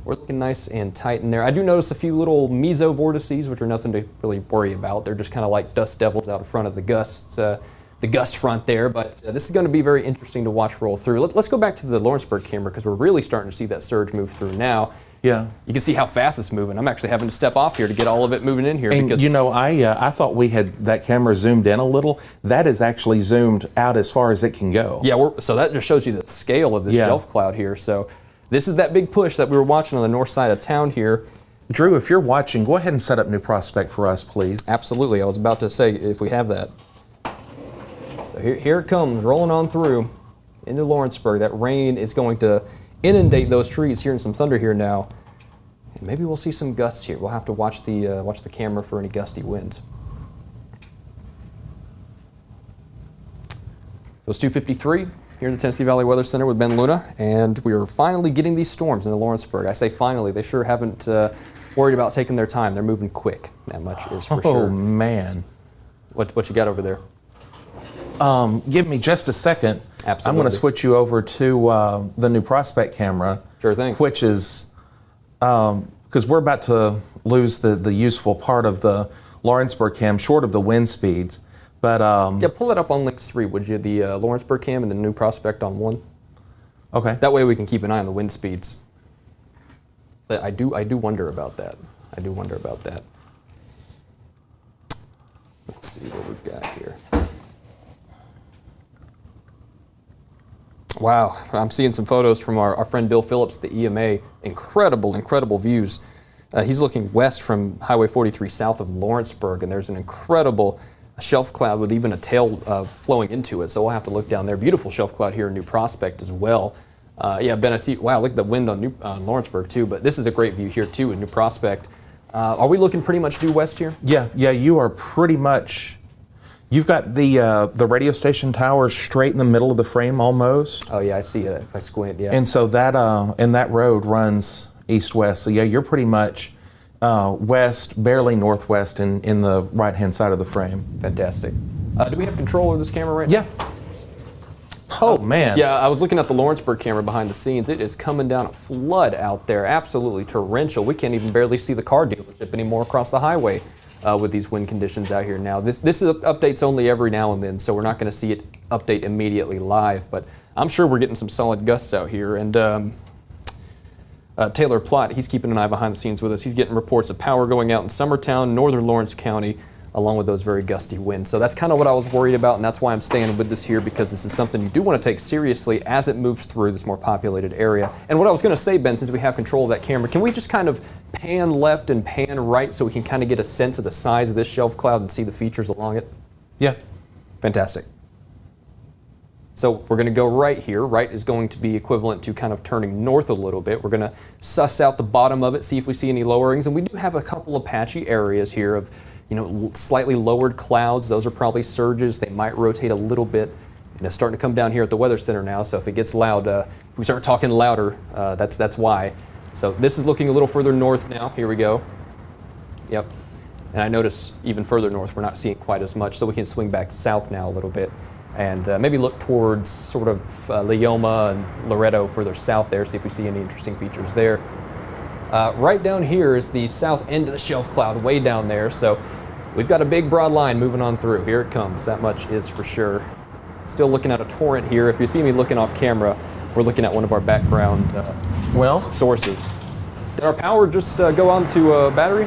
we're looking nice and tight in there. I do notice a few little mesovortices, which are nothing to really worry about. They're just kind of like dust devils out in front of the gust front there, but this is going to be very interesting to watch roll through. Let's go back to the Lawrenceburg camera, because we're really starting to see that surge move through now. Yeah. You can see how fast it's moving. I'm actually having to step off here to get all of it moving in here. And because I thought we had that camera zoomed in a little. That is actually zoomed out as far as it can go. Yeah, so that just shows you the scale of this shelf cloud here. So this is that big push that we were watching on the north side of town here. Drew, if you're watching, go ahead and set up New Prospect for us, please. Absolutely. I was about to say, if we have that. So here it comes, rolling on through into Lawrenceburg. That rain is going to inundate those trees, hearing some thunder here now. And maybe we'll see some gusts here. We'll have to watch the camera for any gusty winds. So it's 2:53 here in the Tennessee Valley Weather Center with Ben Luna, and we are finally getting these storms into Lawrenceburg. I say finally, they sure haven't worried about taking their time. They're moving quick. That much is for Oh, sure. man. What you got over there? Give me just a second. Absolutely. I'm going to switch you over to the new Prospect camera. Sure thing. Which is, because we're about to lose the useful part of the Lawrenceburg cam, short of the wind speeds. But Yeah, pull it up on link 3, would you? The Lawrenceburg cam and the new Prospect on 1. okay. That way we can keep an eye on the wind speeds. I do wonder about that. I do wonder about that. Let's see what we've got here. Wow, I'm seeing some photos from our friend Bill Phillips, the EMA. Incredible, incredible views. He's looking west from Highway 43 south of Lawrenceburg, and there's an incredible shelf cloud with even a tail flowing into it. So we'll have to look down there. Beautiful shelf cloud here in New Prospect as well. Yeah, Ben, I see, wow, look at the wind on Lawrenceburg too, but this is a great view here too in New Prospect. Are we looking pretty much due west here? Yeah, you are pretty much. You've got the radio station tower straight in the middle of the frame almost. Oh yeah, I see it if I squint, yeah. And so that and that road runs east-west. So yeah, you're pretty much west, barely northwest in the right-hand side of the frame. Fantastic. Do we have control over this camera right now? Yeah. Oh, man. Yeah, I was looking at the Lawrenceburg camera behind the scenes. It is coming down a flood out there, absolutely torrential. We can't even barely see the car dealership anymore across the highway with these wind conditions out here now. This is updates only every now and then, so we're not going to see it update immediately live, but I'm sure we're getting some solid gusts out here. And Taylor Plott, he's keeping an eye behind the scenes with us. He's getting reports of power going out in Summertown, northern Lawrence County, along with those very gusty winds. So that's kind of what I was worried about, and that's why I'm staying with this here, because this is something you do want to take seriously as it moves through this more populated area. And what I was going to say, Ben, since we have control of that camera, can we just kind of pan left and pan right so we can kind of get a sense of the size of this shelf cloud and see the features along it? Yeah. Fantastic. So we're going to go right here. Right is going to be equivalent to kind of turning north a little bit. We're going to suss out the bottom of it, see if we see any lowerings. And we do have a couple of patchy areas here of, you know, slightly lowered clouds. Those are probably surges. They might rotate a little bit. And it's starting to come down here at the Weather Center now. So if it gets loud, if we start talking louder, that's why. So this is looking a little further north now. Here we go. Yep. And I notice even further north, we're not seeing quite as much. So we can swing back south now a little bit. And maybe look towards sort of Leoma and Loretto further south there, see if we see any interesting features there. Right down here is the south end of the shelf cloud, way down there. So we've got a big broad line moving on through. Here it comes, that much is for sure. Still looking at a torrent here. If you see me looking off camera, we're looking at one of our background sources. Did our power just go on to a battery?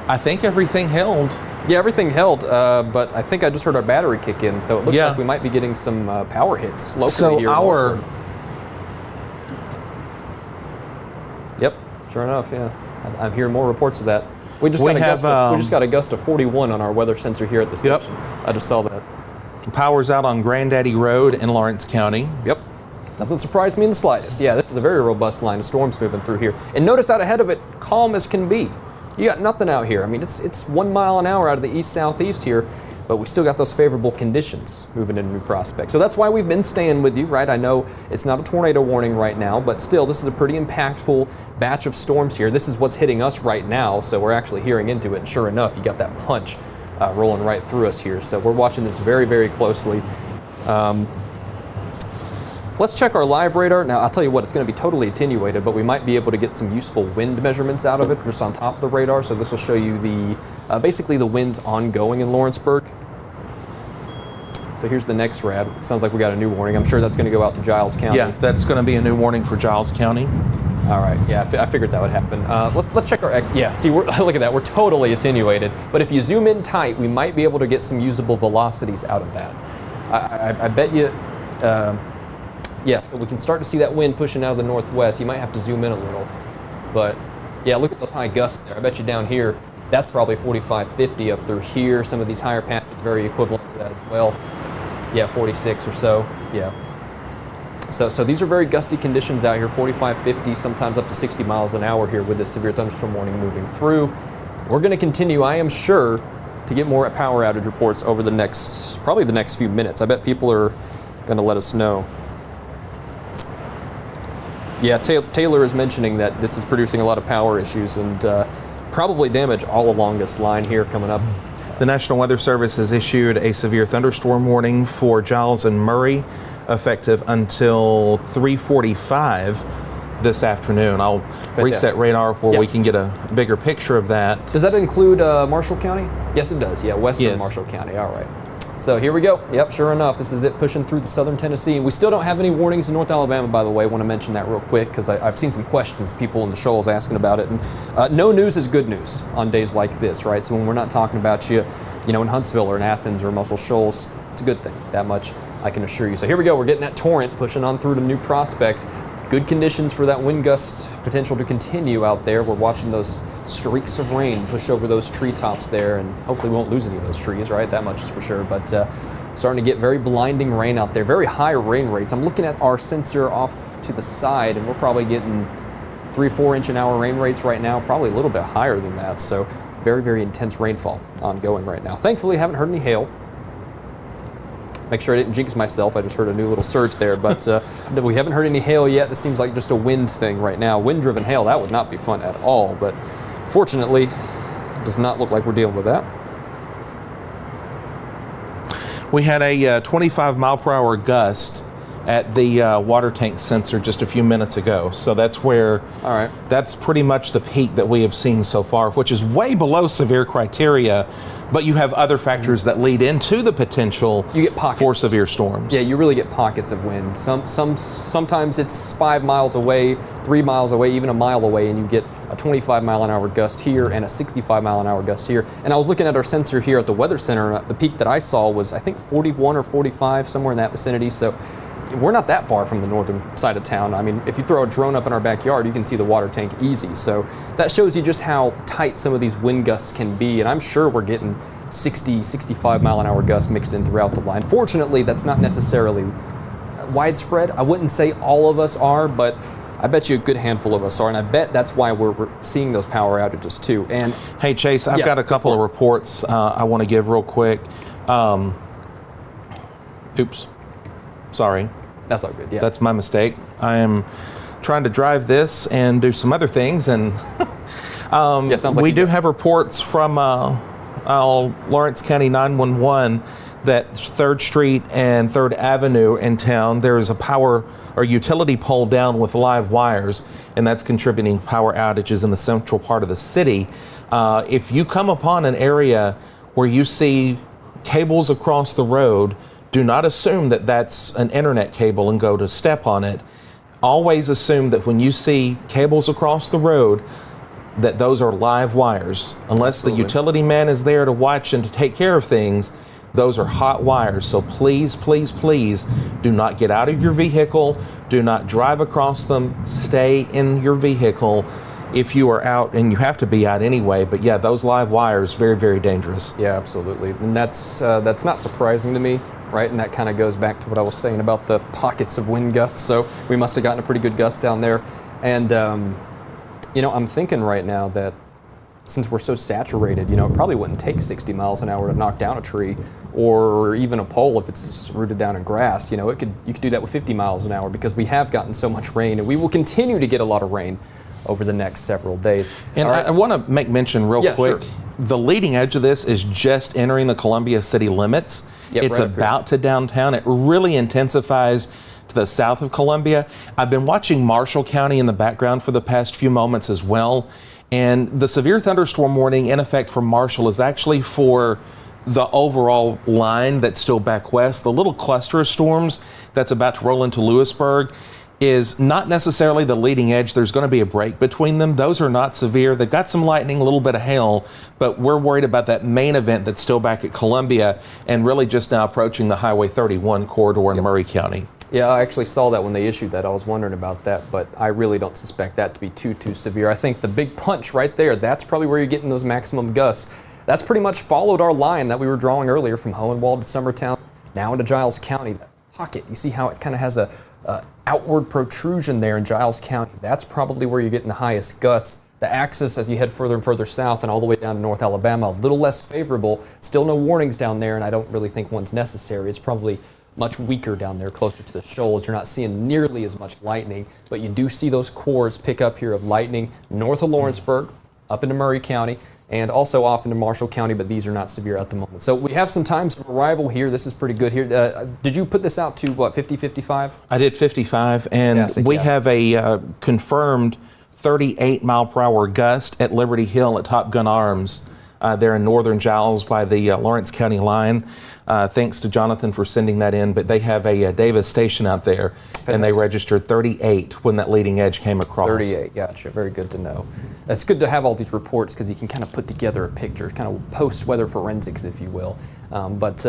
I think everything held. Yeah, everything held, but I think I just heard our battery kick in, so it looks Yeah. like we might be getting some power hits locally So here. our Yep, sure enough, yeah. I'm hearing more reports of that. We just We got a gust of 41 on our weather sensor here at the Yep. station. I just saw that. power's out on Granddaddy Road in Lawrence County. Yep. Doesn't surprise me in the slightest. Yeah, this is a very robust line of storms moving through here. And notice out ahead of it, calm as can be. You got nothing out here. I mean, it's 1 mile an hour out of the east-southeast here, but we still got those favorable conditions moving into New Prospect. So that's why we've been staying with you, right? I know it's not a tornado warning right now, but still, this is a pretty impactful batch of storms here. This is what's hitting us right now, so we're actually hearing into it. And sure enough, you got that punch rolling right through us here. So we're watching this very, very closely. Let's check our live radar. Now, I'll tell you what, it's going to be totally attenuated, but we might be able to get some useful wind measurements out of it just on top of the radar. So this will show you the basically the winds ongoing in Lawrenceburg. So here's the next rad. Sounds like we got a new warning. I'm sure that's going to go out to Giles County. Yeah, that's going to be a new warning for Giles County. All right, yeah, I figured that would happen. Let's check our X. Yeah, see, look at that. We're totally attenuated. But if you zoom in tight, we might be able to get some usable velocities out of that. I bet you. Yeah, so we can start to see that wind pushing out of the northwest. You might have to zoom in a little. But yeah, look at those high gusts there. I bet you down here, that's probably 45, 50 up through here. Some of these higher patches very equivalent to that as well. Yeah, 46 or so, yeah. So these are very gusty conditions out here, 45, 50, sometimes up to 60 miles an hour here with this severe thunderstorm warning moving through. We're gonna continue, I am sure, to get more power outage reports over probably the next few minutes. I bet people are gonna let us know. Yeah, Taylor is mentioning that this is producing a lot of power issues and probably damage all along this line here coming up. The National Weather Service has issued a severe thunderstorm warning for Giles and Murray, effective until 3:45 this afternoon. I'll reset radar where we can get a bigger picture of that. Does that include Marshall County? Yes, it does. Yeah, western Marshall County. All right. So here we go. Yep, sure enough, this is it pushing through the southern Tennessee. And we still don't have any warnings in North Alabama, by the way. I want to mention that real quick because I've seen some questions, people in the shoals asking about it. And no news is good news on days like this, right? So when we're not talking about you know, in Huntsville or in Athens or Muscle Shoals, it's a good thing. That much I can assure you. So here we go. We're getting that torrent pushing on through to New Prospect. Good conditions for that wind gust potential to continue out there. We're watching those streaks of rain push over those treetops there, and hopefully we won't lose any of those trees, right? That much is for sure. But starting to get very blinding rain out there, very high rain rates. I'm looking at our sensor off to the side, and we're probably getting 3-4 inch an hour rain rates right now, probably a little bit higher than that. So very, very intense rainfall ongoing right now. Thankfully, haven't heard any hail. Make sure I didn't jinx myself. I just heard a new little surge there, but we haven't heard any hail yet. This seems like just a wind thing right now. Wind-driven hail, that would not be fun at all, but fortunately, it does not look like we're dealing with that. We had a 25 mile per hour gust at the water tank sensor just a few minutes ago. So that's where, that's pretty much the peak that we have seen so far, which is way below severe criteria. But you have other factors that lead into the potential for severe storms. Yeah, you really get pockets of wind. Sometimes it's 5 miles away, 3 miles away, even a mile away, and you get a 25 mile an hour gust here and a 65 mile an hour gust here. And I was looking at our sensor here at the Weather Center. The peak that I saw was, I think, 41 or 45, somewhere in that vicinity. So we're not that far from the northern side of town. I mean, if you throw a drone up in our backyard, you can see the water tank easy. So that shows you just how tight some of these wind gusts can be. And I'm sure we're getting 60, 65 mile an hour gusts mixed in throughout the line. Fortunately, that's not necessarily widespread. I wouldn't say all of us are, but I bet you a good handful of us are. And I bet that's why we're seeing those power outages too. And hey, Chase, I've got a couple of reports I want to give real quick. Oops. Sorry. That's all good, yeah. That's my mistake. I am trying to drive this and do some other things, and sounds like we do have reports from Lawrence County 911 that 3rd Street and 3rd Avenue in town, there is a power or utility pole down with live wires, and that's contributing power outages in the central part of the city. If you come upon an area where you see cables across the road, do not assume that that's an internet cable and go to step on it. Always assume that when you see cables across the road, that those are live wires. Unless the utility man is there to watch and to take care of things, those are hot wires. So please, please, please do not get out of your vehicle. Do not drive across them. Stay in your vehicle if you are out, and you have to be out anyway. But yeah, those live wires, very, very dangerous. Yeah, absolutely. And that's not surprising to me, right? And that kind of goes back to what I was saying about the pockets of wind gusts. So we must have gotten a pretty good gust down there. And, you know, I'm thinking right now that since we're so saturated, you know, it probably wouldn't take 60 miles an hour to knock down a tree or even a pole if it's rooted down in grass. You know, you could do that with 50 miles an hour because we have gotten so much rain, and we will continue to get a lot of rain over the next several days. And I want to make mention real quick, the leading edge of this is just entering the Columbia city limits. It's right about to downtown. It really intensifies to the south of Columbia. I've been watching Marshall County in the background for the past few moments as well. And the severe thunderstorm warning in effect for Marshall is actually for the overall line that's still back west. The little cluster of storms that's about to roll into Lewisburg is not necessarily the leading edge. There's going to be a break between them. Those are not severe. They've got some lightning, a little bit of hail, but we're worried about that main event that's still back at Columbia and really just now approaching the Highway 31 corridor in Murray County. Yeah, I actually saw that when they issued that. I was wondering about that, but I really don't suspect that to be too severe. I think the big punch right there, that's probably where you're getting those maximum gusts. That's pretty much followed our line that we were drawing earlier from Hohenwald to Summertown, now into Giles County. That pocket, you see how it kind of has a outward protrusion there in Giles County. That's probably where you're getting the highest gusts. The axis, as you head further and further south and all the way down to North Alabama, a little less favorable. Still no warnings down there, and I don't really think one's necessary. It's probably much weaker down there closer to the shoals. You're not seeing nearly as much lightning, but you do see those cores pick up here of lightning north of Lawrenceburg, up into Murray County, and also off into Marshall County, but these are not severe at the moment. So we have some times of arrival here. This is pretty good here. Did you put this out to, what, 50, 55? I did 55, and we have a confirmed 38-mile-per-hour gust at Liberty Hill at Top Gun Arms. There in northern Giles by the Lawrence County line. Thanks to Jonathan for sending that in, but they have a Davis station out there. Fantastic. And they registered 38 when that leading edge came across. 38, gotcha. Very good to know. It's good to have all these reports because you can kind of put together a picture, kind of post-weather forensics, if you will.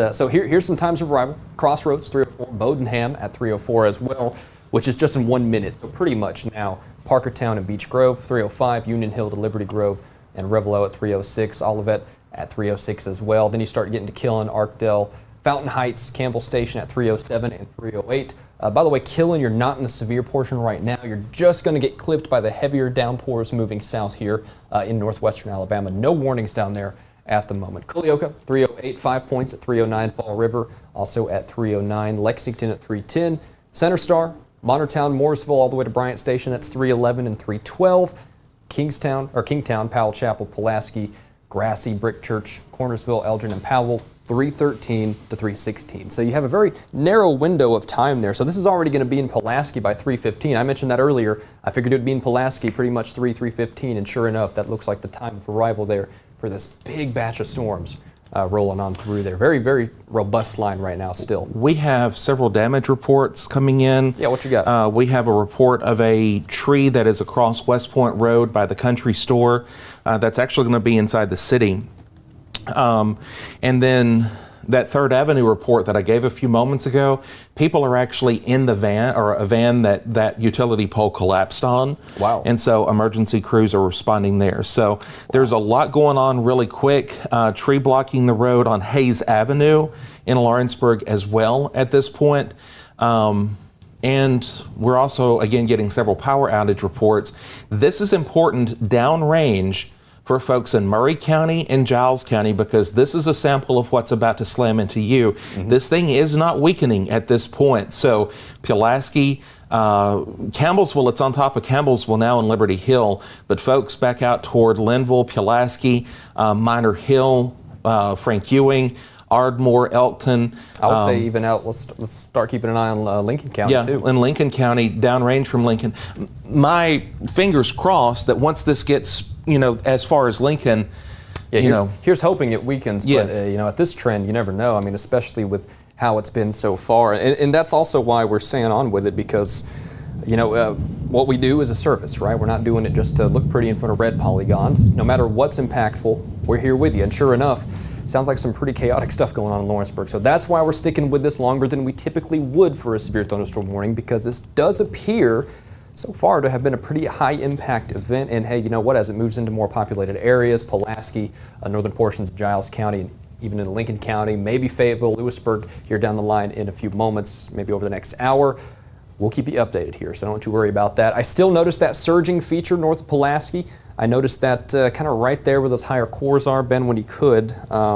So here's some times of arrival. Crossroads, 304, Bodenham at 304 as well, which is just in 1 minute, so pretty much now. Parkertown and Beech Grove, 305, Union Hill to Liberty Grove, and Revelo at 306, Olivet at 306 as well. Then you start getting to Killen, Arkdale, Fountain Heights, Campbell Station at 307 and 308. By the way, Killen, you're not in the severe portion right now. You're just going to get clipped by the heavier downpours moving south here in northwestern Alabama. No warnings down there at the moment. Culleoka, 308, 5 points at 309. Fall River, also at 309. Lexington at 310. Center Star, Montertown, Mooresville, all the way to Bryant Station, that's 311 and 312. Kingtown, Powell Chapel, Pulaski, Grassy, Brick Church, Cornersville, Eldrin, and Powell, 313 to 316. So you have a very narrow window of time there. So this is already going to be in Pulaski by 315. I mentioned that earlier. I figured it would be in Pulaski pretty much 315, and sure enough, that looks like the time of arrival there for this big batch of storms rolling on through there. Very, very robust line right now still. We have several damage reports coming in. Yeah, what you got? We have a report of a tree that is across West Point Road by the country store. That's actually going to be inside the city. And then that 3rd Avenue report that I gave a few moments ago, people are actually in the van, or a van that utility pole collapsed on. Wow. And so emergency crews are responding there. So there's a lot going on really quick. Tree blocking the road on Hayes Avenue in Lawrenceburg as well at this point. And we're also, again, getting several power outage reports. This is important downrange for folks in Murray County and Giles County, because this is a sample of what's about to slam into you. Mm-hmm. This thing is not weakening at this point. So Pulaski, Campbellsville, it's on top of Campbellsville now in Liberty Hill, but folks back out toward Linville, Pulaski, Minor Hill, Frank Ewing, Ardmore, Elkton. I would say even out, let's start keeping an eye on Lincoln County too. Yeah, in Lincoln County, downrange from Lincoln. My fingers crossed that once this gets, as far as Lincoln, here's hoping it weakens. Yes. But at this trend, you never know. I mean, especially with how it's been so far, and that's also why we're staying on with it, because what we do is a service, right? We're not doing it just to look pretty in front of red polygons. No matter what's impactful, we're here with you. And sure enough, sounds like some pretty chaotic stuff going on in Lawrenceburg. So that's why we're sticking with this longer than we typically would for a severe thunderstorm warning, because this does appear so far to have been a pretty high impact event. And hey, you know what, as it moves into more populated areas, Pulaski, northern portions of Giles County, and even in Lincoln County, maybe Fayetteville, Lewisburg here down the line in a few moments, maybe over the next hour, we'll keep you updated here, so don't you worry about that. I still noticed that surging feature north of Pulaski. I noticed that kind of right there where those higher cores are. Ben, when you could, I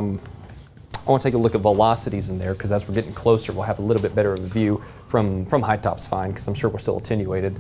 want to take a look at velocities in there, because as we're getting closer, we'll have a little bit better of a view from high top's fine, because I'm sure we're still attenuated.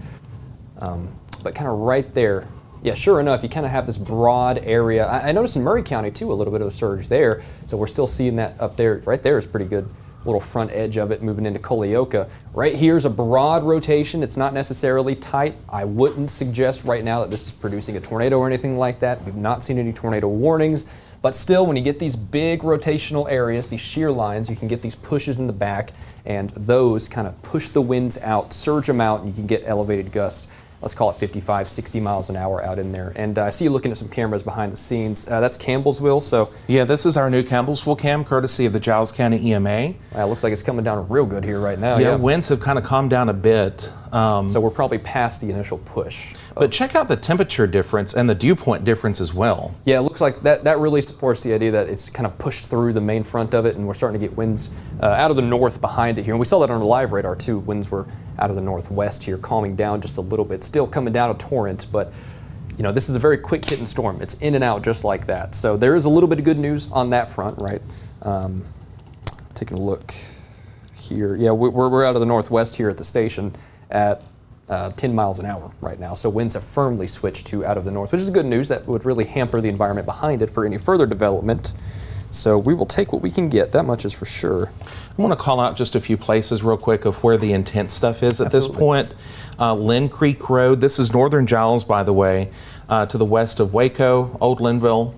But kind of right there, yeah, sure enough, you kind of have this broad area. I noticed in Murray County too, a little bit of a surge there. So we're still seeing that up there. Right there is pretty good. Little front edge of it moving into Culleoka. Right here's a broad rotation. It's not necessarily tight. I wouldn't suggest right now that this is producing a tornado or anything like that. We've not seen any tornado warnings, but still, when you get these big rotational areas, these shear lines, you can get these pushes in the back, and those kind of push the winds out, surge them out, and you can get elevated gusts. Let's call it 55, 60 miles an hour out in there. And I see you looking at some cameras behind the scenes. That's Campbellsville. So yeah, this is our new Campbellsville cam, courtesy of the Giles County EMA. It looks like it's coming down real good here right now. Yeah, winds have kind of calmed down a bit. So we're probably past the initial push. But check out the temperature difference and the dew point difference as well. Yeah, it looks like that really supports the idea that it's kind of pushed through the main front of it, and we're starting to get winds out of the north behind it here. And we saw that on the live radar too. Winds were out of the northwest here, calming down just a little bit. Still coming down a torrent, but this is a very quick hitting storm. It's in and out just like that. So there is a little bit of good news on that front, right? Taking a look here. Yeah, we're out of the northwest here at the station at 10 miles an hour right now. So winds have firmly switched to out of the north, which is good news. That would really hamper the environment behind it for any further development. So we will take what we can get. That much is for sure. I want to call out just a few places real quick of where the intense stuff is at this point. Lynn Creek Road. This is northern Giles, by the way, to the west of Waco, Old Linville,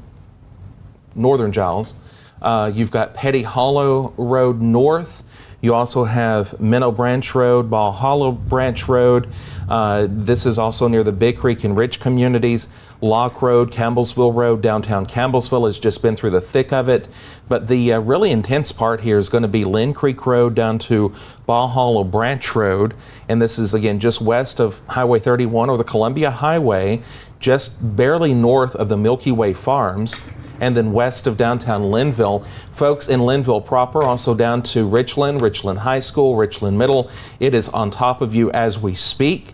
northern Giles. You've got Petty Hollow Road north. You also have Minnow Branch Road, Ball Hollow Branch Road. This is also near the Big Creek and Ridge communities. Lock Road, Campbellsville Road, downtown Campbellsville has just been through the thick of it. But the really intense part here is going to be Lynn Creek Road down to Ball Hollow Branch Road. And this is, again, just west of Highway 31 or the Columbia Highway, just barely north of the Milky Way Farms, and then west of downtown Linville. Folks in Linville proper, also down to Richland, Richland High School, Richland Middle. It is on top of you as we speak.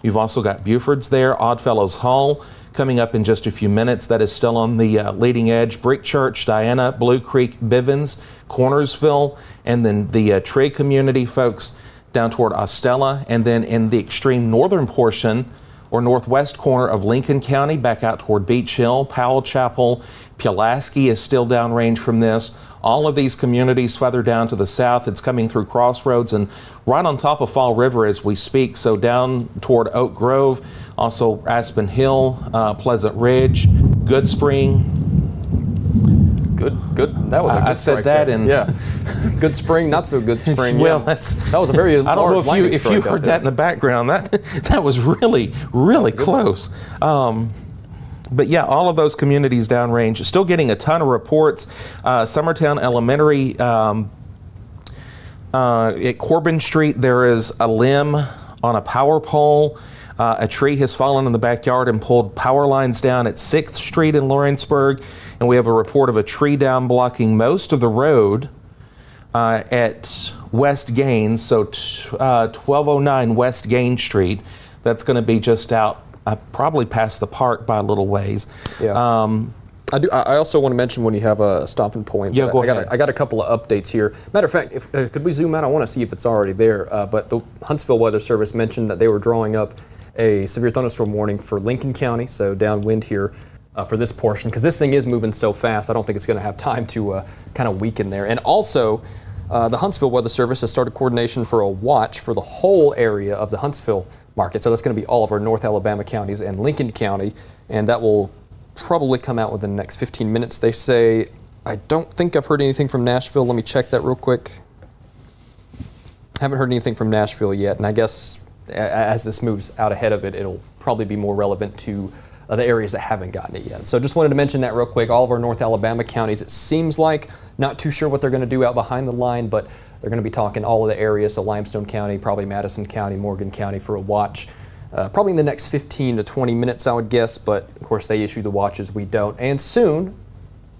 You've also got Buford's there, Oddfellows Hall coming up in just a few minutes. That is still on the leading edge. Brick Church, Diana, Blue Creek, Bivens, Cornersville, and then the Tree community, folks, down toward Ostella. And then in the extreme northern portion or northwest corner of Lincoln County, back out toward Beach Hill, Powell Chapel, Pulaski is still downrange from this. All of these communities further down to the south, it's coming through Crossroads and right on top of Fall River as we speak. So down toward Oak Grove, also Aspen Hill, Pleasant Ridge, Good Spring. Good. That was a good I said that there. and yeah. Good Spring, not so good spring. Well, that was a very I don't large know if you heard that in the background. That was really close. But yeah, all of those communities downrange, still getting a ton of reports. Summertown Elementary, at Corbin Street, there is a limb on a power pole. A tree has fallen in the backyard and pulled power lines down at 6th Street in Lawrenceburg. And we have a report of a tree down blocking most of the road at West Gaines, so 1209 West Gaines Street. That's going to be just out probably past the park by a little ways. Yeah. I also want to mention when you have a stopping point. Yeah, go ahead. I got a couple of updates here. Matter of fact, could we zoom out? I want to see if it's already there. But the Huntsville Weather Service mentioned that they were drawing up a severe thunderstorm warning for Lincoln County, so downwind here for this portion, because this thing is moving so fast. I don't think it's going to have time to kind of weaken there. And also, the Huntsville Weather Service has started coordination for a watch for the whole area of the Huntsville market. So that's going to be all of our North Alabama counties and Lincoln County, and that will probably come out within the next 15 minutes, they say. I don't think I've heard anything from Nashville. Let me check that real quick. Haven't heard anything from Nashville yet, and I guess as this moves out ahead of it, it'll probably be more relevant to the areas that haven't gotten it yet. So just wanted to mention that real quick. All of our North Alabama counties, it seems like, not too sure what they're going to do out behind the line, but they're going to be talking all of the areas, so Limestone County, probably Madison County, Morgan County for a watch. Probably in the next 15 to 20 minutes, I would guess, but of course they issue the watches, we don't. And soon,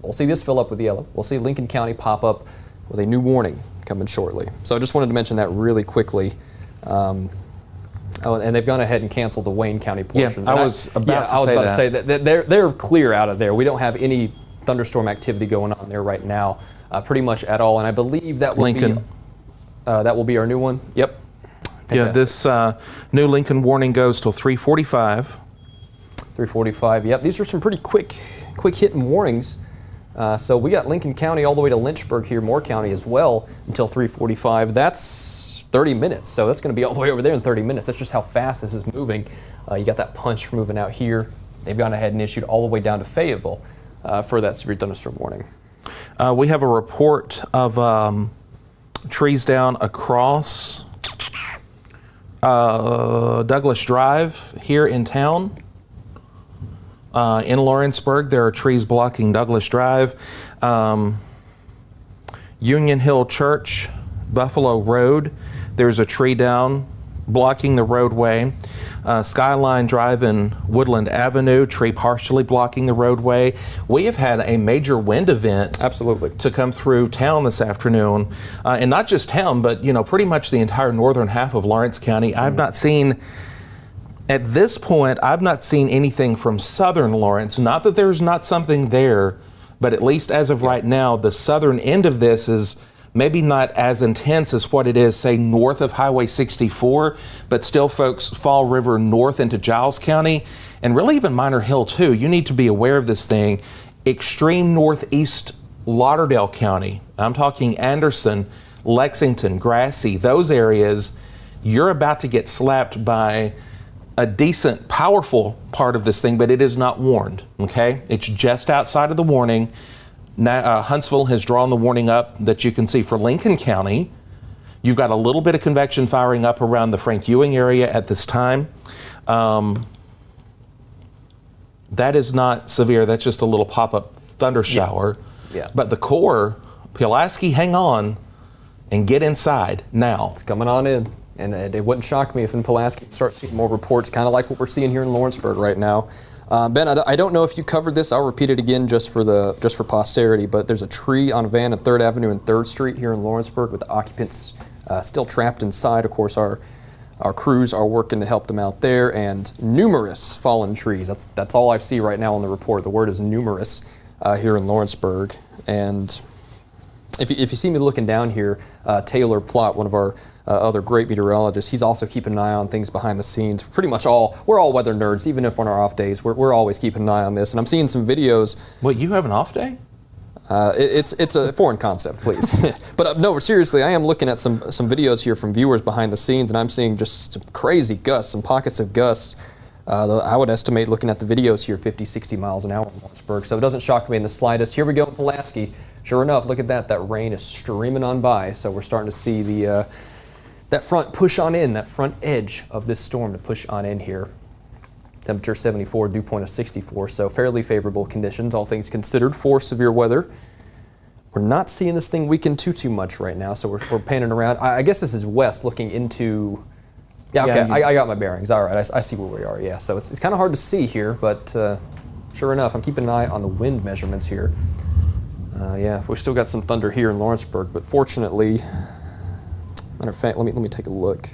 we'll see this fill up with yellow. We'll see Lincoln County pop up with a new warning coming shortly. So I just wanted to mention that really quickly. And they've gone ahead and canceled the Wayne County portion. Yeah, I was about to say that they're clear out of there. We don't have any thunderstorm activity going on there right now, pretty much at all. And I believe that will be our new one. Yep. Fantastic. Yeah, this new Lincoln warning goes till 3:45. 3:45. Yep. These are some pretty quick hitting warnings. So we got Lincoln County all the way to Lynchburg here, Moore County as well, until 3:45. That's 30 minutes, so that's going to be all the way over there in 30 minutes. That's just how fast this is moving. You got that punch moving out here. They've gone ahead and issued all the way down to Fayetteville for that severe thunderstorm warning. We have a report of trees down across Douglas Drive here in town. In Lawrenceburg, there are trees blocking Douglas Drive. Union Hill Church, Buffalo Road, there's a tree down blocking the roadway. Skyline Drive and Woodland Avenue, tree partially blocking the roadway. We have had a major wind event absolutely to come through town this afternoon. And not just town, but pretty much the entire northern half of Lawrence County. I've not seen, at this point, I've not seen anything from southern Lawrence. Not that there's not something there, but at least as of right now, the southern end of this is maybe not as intense as what it is, say, north of Highway 64, but still, folks, Fall River north into Giles County, and really even Minor Hill too. You need to be aware of this thing. Extreme northeast Lauderdale County, I'm talking Anderson, Lexington, Grassy, those areas, you're about to get slapped by a decent, powerful part of this thing, but it is not warned, okay? It's just outside of the warning. Now, Huntsville has drawn the warning up that you can see for Lincoln County. You've got a little bit of convection firing up around the Frank Ewing area at this time. That is not severe. That's just a little pop-up thunder shower. Yeah. But the core, Pulaski, hang on and get inside now. It's coming on in. And it wouldn't shock me if in Pulaski we start seeing more reports, kind of like what we're seeing here in Lawrenceburg right now. Ben, I don't know if you covered this. I'll repeat it again just for posterity. But there's a tree on a van at 3rd Avenue and 3rd Street here in Lawrenceburg with the occupants still trapped inside. Of course, our crews are working to help them out there, and numerous fallen trees. That's all I see right now on the report. The word is numerous here in Lawrenceburg. And if you see me looking down here, Taylor Plott, one of our other great meteorologists, he's also keeping an eye on things behind the scenes. We're all weather nerds, even if on our off days, we're always keeping an eye on this. And I'm seeing some videos. What, you have an off day? It's a foreign concept, please. But no, seriously, I am looking at some videos here from viewers behind the scenes, and I'm seeing just some crazy gusts, some pockets of gusts. I would estimate, looking at the videos here, 50, 60 miles an hour in Lawrenceburg. So it doesn't shock me in the slightest. Here we go in Pulaski. Sure enough, look at that. That rain is streaming on by. So we're starting to see that front push on in, that front edge of this storm to push on in here. Temperature 74, dew point of 64. So fairly favorable conditions, all things considered, for severe weather. We're not seeing this thing weaken too much right now. So we're panning around. I guess this is west looking into... Yeah, okay, I got my bearings. All right, I see where we are, yeah. So it's kind of hard to see here, but sure enough, I'm keeping an eye on the wind measurements here. Yeah, we've still got some thunder here in Lawrenceburg, but fortunately, matter of fact, let me take a look.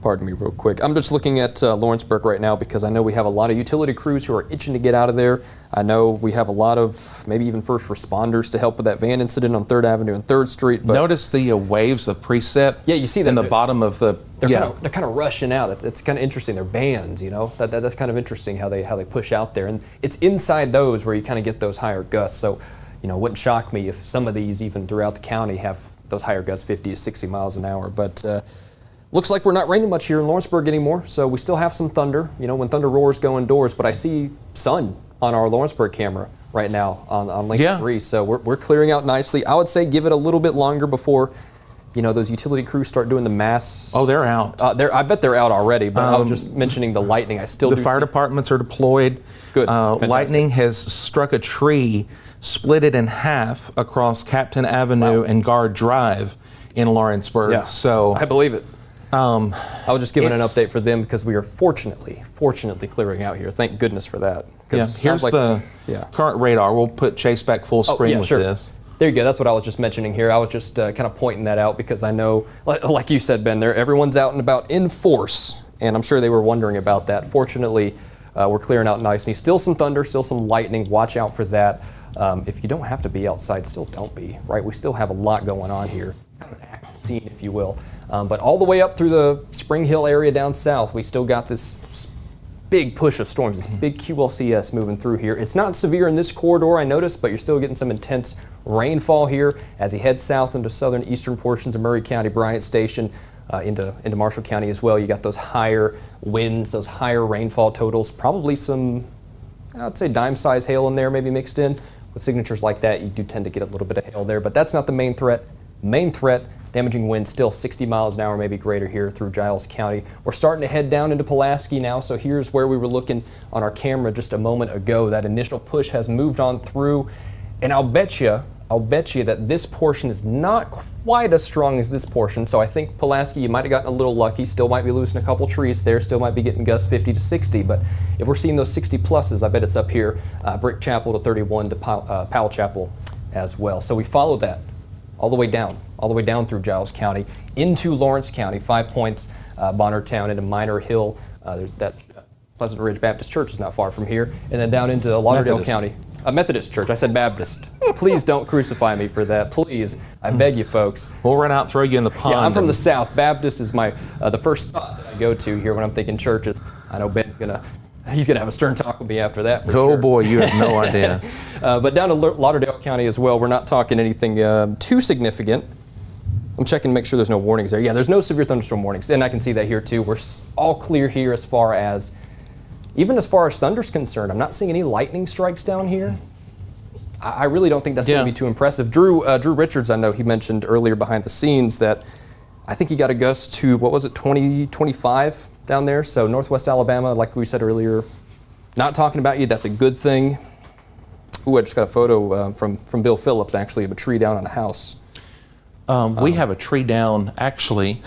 Pardon me real quick. I'm just looking at Lawrenceburg right now because I know we have a lot of utility crews who are itching to get out of there. I know we have a lot of maybe even first responders to help with that van incident on 3rd Avenue and 3rd Street. But notice the waves of precip. Yeah, you see that in the bottom of the. They're kind of rushing out. It's kind of interesting. They're bands, you know. That's kind of interesting how they push out there, and it's inside those where you kind of get those higher gusts. So, you know, it wouldn't shock me if some of these even throughout the county have those higher gusts, 50 to 60 miles an hour. But looks like we're not raining much here in Lawrenceburg anymore, so we still have some thunder. You know, when thunder roars, go indoors. But I see sun on our Lawrenceburg camera right now on Lake 3, so we're clearing out nicely. I would say give it a little bit longer before, you know, those utility crews start doing the mass. Oh, they're out. I bet they're out already. But I was just mentioning the lightning. The fire departments are deployed. Good. Lightning has struck a tree, split it in half across Captain Avenue and Guard Drive in Lawrenceburg. Yeah, so I believe it. I was just giving an update for them because we are fortunately clearing out here. Thank goodness for that. Yeah, here's the current radar. We'll put Chase back full screen with this. There you go. That's what I was just mentioning here. I was just kind of pointing that out because I know, like you said, Ben, everyone's out and about in force, and I'm sure they were wondering about that. Fortunately, we're clearing out nicely. Still some thunder, still some lightning. Watch out for that. If you don't have to be outside, still don't be, right? We still have a lot going on here. Kind of an active scene, if you will. But all the way up through the Spring Hill area down south, we still got this big push of storms, this big QLCS moving through here. It's not severe in this corridor, I noticed, but you're still getting some intense rainfall here as he heads south into southern eastern portions of Murray County, Bryant Station, into Marshall County as well. You got those higher winds, those higher rainfall totals, probably some, I'd say, dime-sized hail in there, maybe mixed in. With signatures like that, you do tend to get a little bit of hail there, but that's not the main threat. Main threat, damaging winds still 60 miles an hour, maybe greater here through Giles County. We're starting to head down into Pulaski now, so here's where we were looking on our camera just a moment ago. That initial push has moved on through, and I'll bet you that this portion is not quite as strong as this portion, so I think Pulaski, you might have gotten a little lucky, still might be losing a couple trees there, still might be getting gusts 50 to 60, but if we're seeing those 60 pluses, I bet it's up here, Brick Chapel to 31 to Powell Chapel as well. So we follow that all the way down through Giles County, into Lawrence County, 5 points, Bonner Town, into Minor Hill. There's that Pleasant Ridge Baptist Church is not far from here, and then down into Lauderdale County. A Methodist church. I said Baptist. Please don't crucify me for that. Please, I beg you, folks. We'll run out and throw you in the pond. Yeah, I'm from the South. Baptist is my the first thought that I go to here when I'm thinking churches. I know Ben's he's gonna have a stern talk with me after that. For sure. Boy, you have no idea. But down to Lauderdale County as well, we're not talking anything too significant. I'm checking to make sure there's no warnings there. Yeah, there's no severe thunderstorm warnings, and I can see that here too. We're all clear here as far as thunder's concerned. I'm not seeing any lightning strikes down here. I really don't think that's going to be too impressive. Drew Richards, I know he mentioned earlier behind the scenes that I think he got a gust to, 25 down there. So northwest Alabama, like we said earlier, not talking about you, that's a good thing. Ooh, I just got a photo from Bill Phillips, actually, of a tree down on a house. We have a tree down, actually,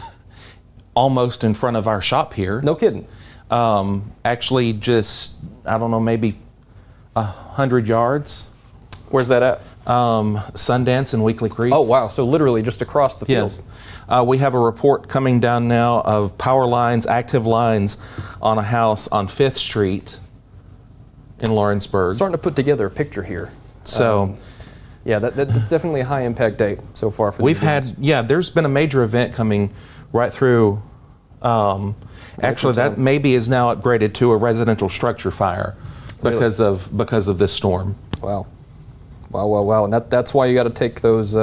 almost in front of our shop here. No kidding. Actually, just, I don't know, maybe 100 yards. Where's that at? Sundance and Weekly Creek. Oh, wow. So literally just across the field. Yes. We have a report coming down now of power lines, active lines on a house on 5th Street in Lawrenceburg. Starting to put together a picture here. So, yeah, that's definitely a high impact day so far for we've had, there's been a major event coming right through. Actually, that maybe is now upgraded to a residential structure fire because of this storm. Wow. Wow. And that's why you got to take those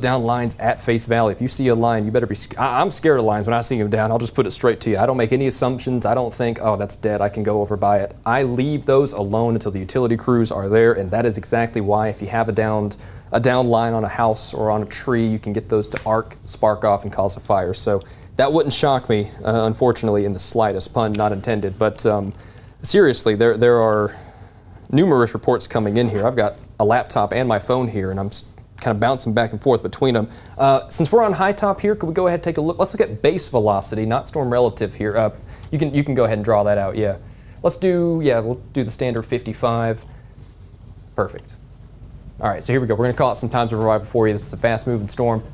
down lines at face value. If you see a line, you better be. I'm scared of lines when I see them down. I'll just put it straight to you. I don't make any assumptions. I don't think, oh, that's dead, I can go over by it. I leave those alone until the utility crews are there, and that is exactly why if you have a down line on a house or on a tree, you can get those to spark off and cause a fire. So that wouldn't shock me, unfortunately, in the slightest, pun not intended. But seriously, there are numerous reports coming in here. I've got a laptop and my phone here, and I'm kind of bouncing back and forth between them. Since we're on high top here, could we go ahead and take a look? Let's look at base velocity, not storm relative here. You can go ahead and draw that out, yeah. We'll do the standard 55. Perfect. All right, so here we go. We're going to call it some times of arrival for you. This is a fast-moving storm.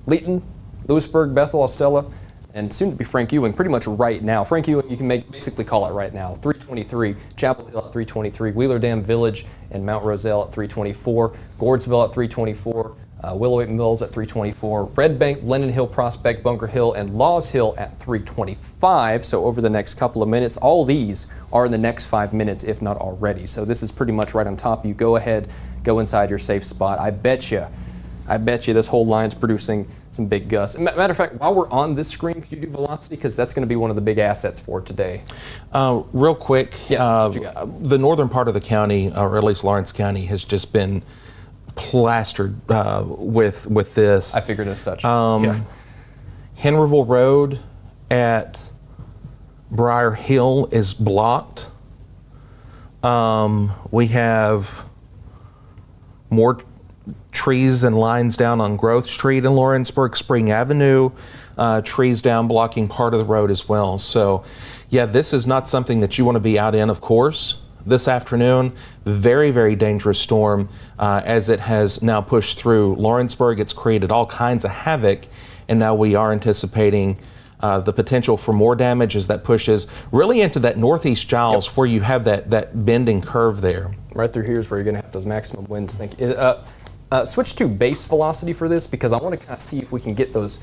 Leeton, Lewisburg, Bethel, Ostella, and soon to be Frank Ewing, pretty much right now. Frank Ewing, you can basically call it right now. 323, Chapel Hill at 323, Wheeler Dam Village and Mount Roselle at 324, Gordesville at 324, Willowick Mills at 324, Red Bank, Lennon Hill, Prospect, Bunker Hill, and Laws Hill at 325. So over the next couple of minutes, all these are in the next 5 minutes, if not already. So this is pretty much right on top. You go ahead, go inside your safe spot. I bet you this whole line's producing some big gusts. Matter of fact, while we're on this screen, could you do velocity? Because that's going to be one of the big assets for today. Real quick, what you got? The northern part of the county, or at least Lawrence County, has just been plastered with this. I figured as such. Henryville Road at Briar Hill is blocked. We have more trees and lines down on Growth Street in Lawrenceburg, Spring Avenue, trees down blocking part of the road as well. So, yeah, this is not something that you want to be out in, of course. This afternoon, very, very dangerous storm as it has now pushed through Lawrenceburg. It's created all kinds of havoc, and now we are anticipating the potential for more damage as that pushes really into that northeast Giles where you have that bending curve there. Right through here is where you're going to have those maximum winds. Switch to base velocity for this because I want to kind of see if we can get those.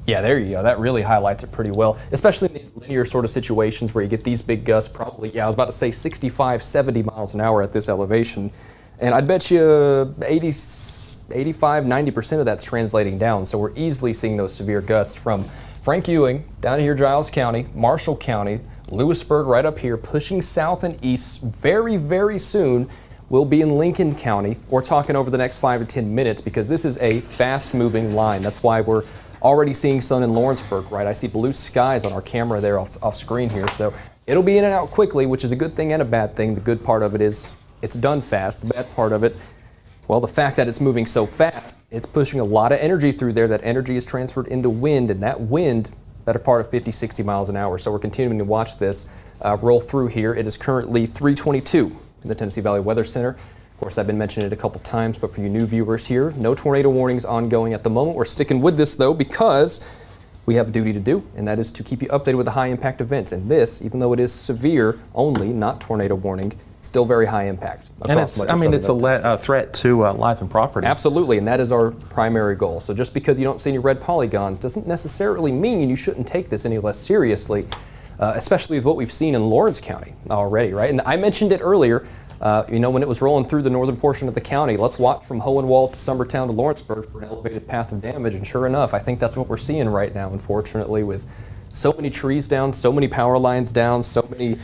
Yeah, there you go. That really highlights it pretty well, especially in these linear sort of situations where you get these big gusts, probably, I was about to say 65, 70 miles an hour at this elevation. And I'd bet you 80, 85, 90% of that's translating down. So we're easily seeing those severe gusts from Frank Ewing down here, Giles County, Marshall County, Lewisburg right up here, pushing south and east very, very soon. We'll be in Lincoln County. We're talking over the next 5 to 10 minutes because this is a fast-moving line. That's why we're already seeing sun in Lawrenceburg, right? I see blue skies on our camera there off screen here. So it'll be in and out quickly, which is a good thing and a bad thing. The good part of it is it's done fast. The bad part of it, well, the fact that it's moving so fast, it's pushing a lot of energy through there. That energy is transferred into wind, and that wind, better part of 50, 60 miles an hour. So we're continuing to watch this roll through here. It is currently 322 in the Tennessee Valley Weather Center. Of course, I've been mentioning it a couple times, but for you new viewers here, no tornado warnings ongoing at the moment. We're sticking with this, though, because we have a duty to do, and that is to keep you updated with the high-impact events. And this, even though it is severe only, not tornado warning, still very high impact. And it's, I mean, it's a threat to life and property. Absolutely, and that is our primary goal. So just because you don't see any red polygons doesn't necessarily mean you shouldn't take this any less seriously, especially with what we've seen in Lawrence County already, right? And I mentioned it earlier, when it was rolling through the northern portion of the county. Let's watch from Hohenwald to Summertown to Lawrenceburg for an elevated path of damage, and sure enough, I think that's what we're seeing right now, unfortunately, with so many trees down, so many power lines down, so many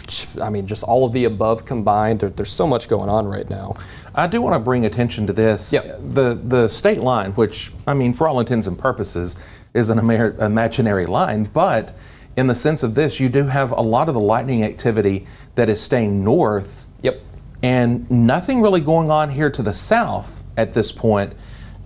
just all of the above combined. There's so much going on right now. I do want to bring attention to this. Yep. The state line, which, I mean, for all intents and purposes, is an imaginary line, but in the sense of this, you do have a lot of the lightning activity that is staying north. Yep. And nothing really going on here to the south at this point.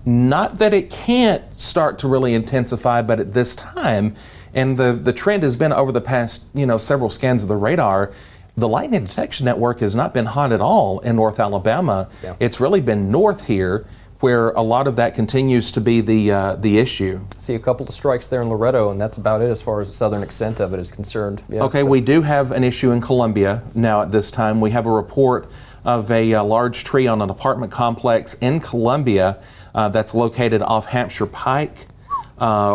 Not that it can't start to really intensify, but at this time, and the trend has been over the past, several scans of the radar, the lightning detection network has not been hot at all in North Alabama. Yeah. It's really been north here where a lot of that continues to be the issue. See a couple of strikes there in Loretto, and that's about it as far as the southern extent of it is concerned. Yeah, okay, we do have an issue in Columbia now at this time. We have a report of a large tree on an apartment complex in Columbia that's located off Hampshire Pike.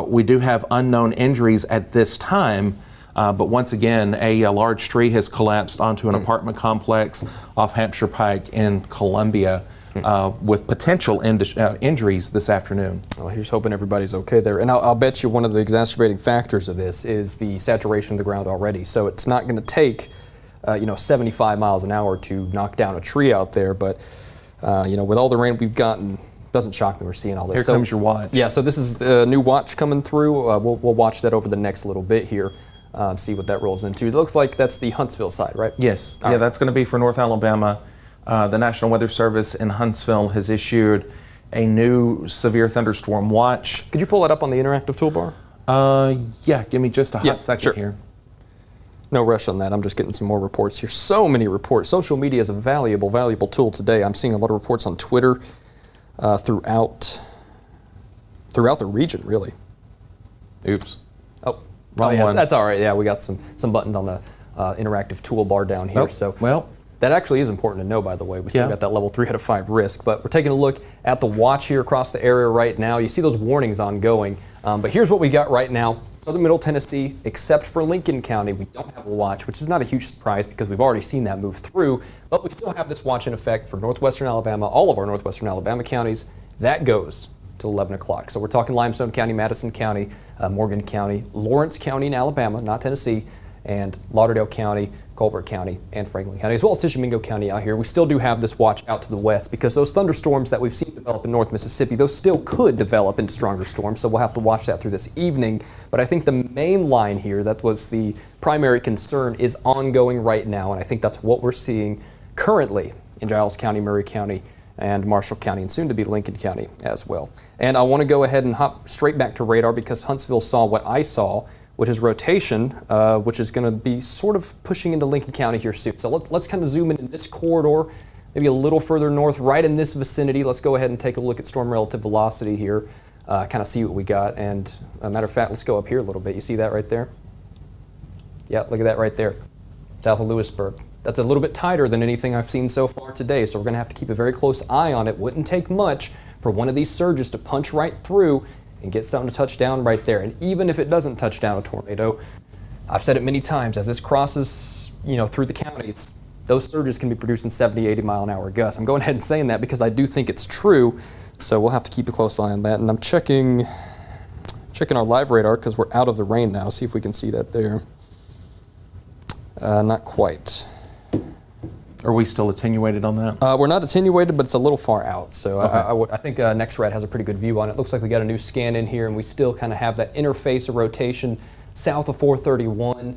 We do have unknown injuries at this time, but once again, a large tree has collapsed onto an apartment complex off Hampshire Pike in Columbia with potential injuries this afternoon. Well, here's hoping everybody's okay there. And I'll bet you one of the exacerbating factors of this is the saturation of the ground already. So it's not going to take 75 miles an hour to knock down a tree out there, but with all the rain we've gotten, doesn't shock me we're seeing all this. Here comes your watch. Yeah, so this is the new watch coming through. We'll watch that over the next little bit here, see what that rolls into. It looks like that's the Huntsville side, right? Yes. Yeah, that's going to be for North Alabama. The National Weather Service in Huntsville has issued a new severe thunderstorm watch. Could you pull that up on the interactive toolbar? Yeah, give me just a hot second sure. here. No rush on that. I'm just getting some more reports here. So many reports. Social media is a valuable, valuable tool today. I'm seeing a lot of reports on Twitter throughout the region, really. Oops. Wrong one. That's all right. Yeah, we got some buttons on the interactive toolbar down here. So well, that actually is important to know, by the way. We still got that level 3 out of 5 risk, but we're taking a look at the watch here across the area right now. You see those warnings ongoing, but here's what we got right now. Southern Middle Tennessee, except for Lincoln County, we don't have a watch, which is not a huge surprise because we've already seen that move through, but we still have this watch in effect for northwestern Alabama, all of our northwestern Alabama counties. That goes till 11 o'clock. So we're talking Limestone County, Madison County, Morgan County, Lawrence County in Alabama, not Tennessee, and Lauderdale County, Colbert County, and Franklin County, as well as Tishomingo County out here. We still do have this watch out to the west because those thunderstorms that we've seen develop in North Mississippi, those still could develop into stronger storms, so we'll have to watch that through this evening. But I think the main line here, that was the primary concern, is ongoing right now, and I think that's what we're seeing currently in Giles County, Murray County, and Marshall County, and soon to be Lincoln County as well. And I want to go ahead and hop straight back to radar because Huntsville saw what I saw, which is rotation, which is going to be sort of pushing into Lincoln County here soon. So let's kind of zoom in this corridor, maybe a little further north, right in this vicinity. Let's go ahead and take a look at storm relative velocity here, kind of see what we got. And a matter of fact, let's go up here a little bit. You see that right there? Yeah, look at that right there, south of Lewisburg. That's a little bit tighter than anything I've seen so far today, so we're going to have to keep a very close eye on it. Wouldn't take much for one of these surges to punch right through and get something to touch down right there. And even if it doesn't touch down a tornado, I've said it many times, as this crosses through the county, those surges can be producing 70, 80 mile an hour gusts. I'm going ahead and saying that because I do think it's true, so we'll have to keep a close eye on that. And I'm checking our live radar because we're out of the rain now. See if we can see that there. Not quite. Are we still attenuated on that? We're not attenuated, but it's a little far out. So Okay. I think NextRad has a pretty good view on it. Looks like we got a new scan in here, and we still kind of have that interface of rotation south of 431,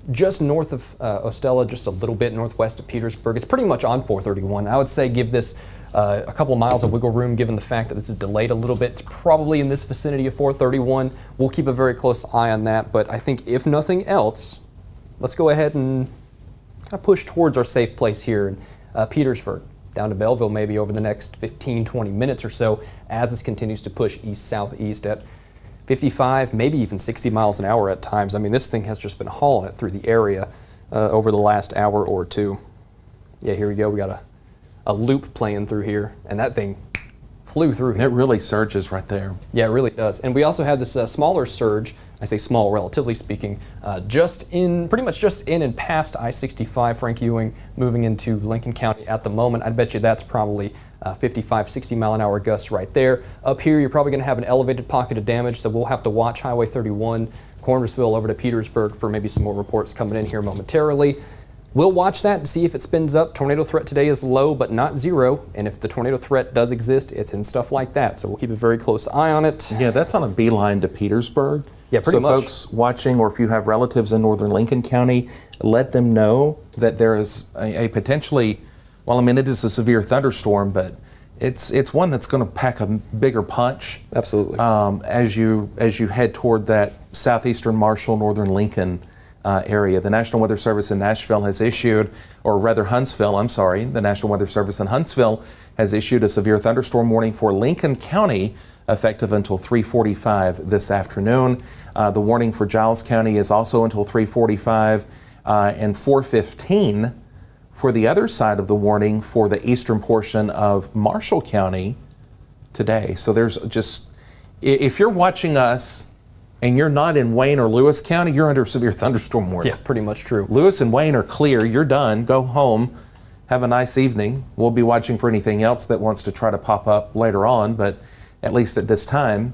just north of Ostella, just a little bit northwest of Petersburg. It's pretty much on 431. I would say give this a couple of miles of wiggle room, given the fact that this is delayed a little bit. It's probably in this vicinity of 431. We'll keep a very close eye on that, but I think if nothing else, let's go ahead and kind of push towards our safe place here in Petersburg, down to Belleville maybe over the next 15, 20 minutes or so as this continues to push east-southeast at 55, maybe even 60 miles an hour at times. I mean, this thing has just been hauling it through the area. over the last hour or two. Yeah, here we go. We got a loop playing through here, and that thing flew through here. It really surges right there. Yeah, it really does. And we also have this smaller surge, I say small relatively speaking, pretty much just in and past I-65, Frank Ewing, moving into Lincoln County at the moment. I'd bet you that's probably 55, 60 mile an hour gusts right there. Up here, you're probably going to have an elevated pocket of damage, so we'll have to watch Highway 31, Cornersville over to Petersburg for maybe some more reports coming in here momentarily. We'll watch that and see if it spins up. Tornado threat today is low, but not zero. And if the tornado threat does exist, it's in stuff like that. So we'll keep a very close eye on it. Yeah, that's on a beeline to Petersburg. Yeah, pretty much. So folks watching, or if you have relatives in northern Lincoln County, let them know that there is a potentially, well, I mean, it is a severe thunderstorm, but it's one that's going to pack a bigger punch. Absolutely. As you head toward that southeastern Marshall, northern Lincoln area. The National Weather Service in Nashville has issued, or rather Huntsville, I'm sorry, the National Weather Service in Huntsville has issued a severe thunderstorm warning for Lincoln County effective until 3:45 this afternoon. The warning for Giles County is also until 3:45 and 4:15 for the other side of the warning for the eastern portion of Marshall County today. So there's just, if you're watching us and you're not in Wayne or Lewis County, you're under severe thunderstorm warning. Yeah, pretty much true. Lewis and Wayne are clear. You're done. Go home. Have a nice evening. We'll be watching for anything else that wants to try to pop up later on, but at least at this time,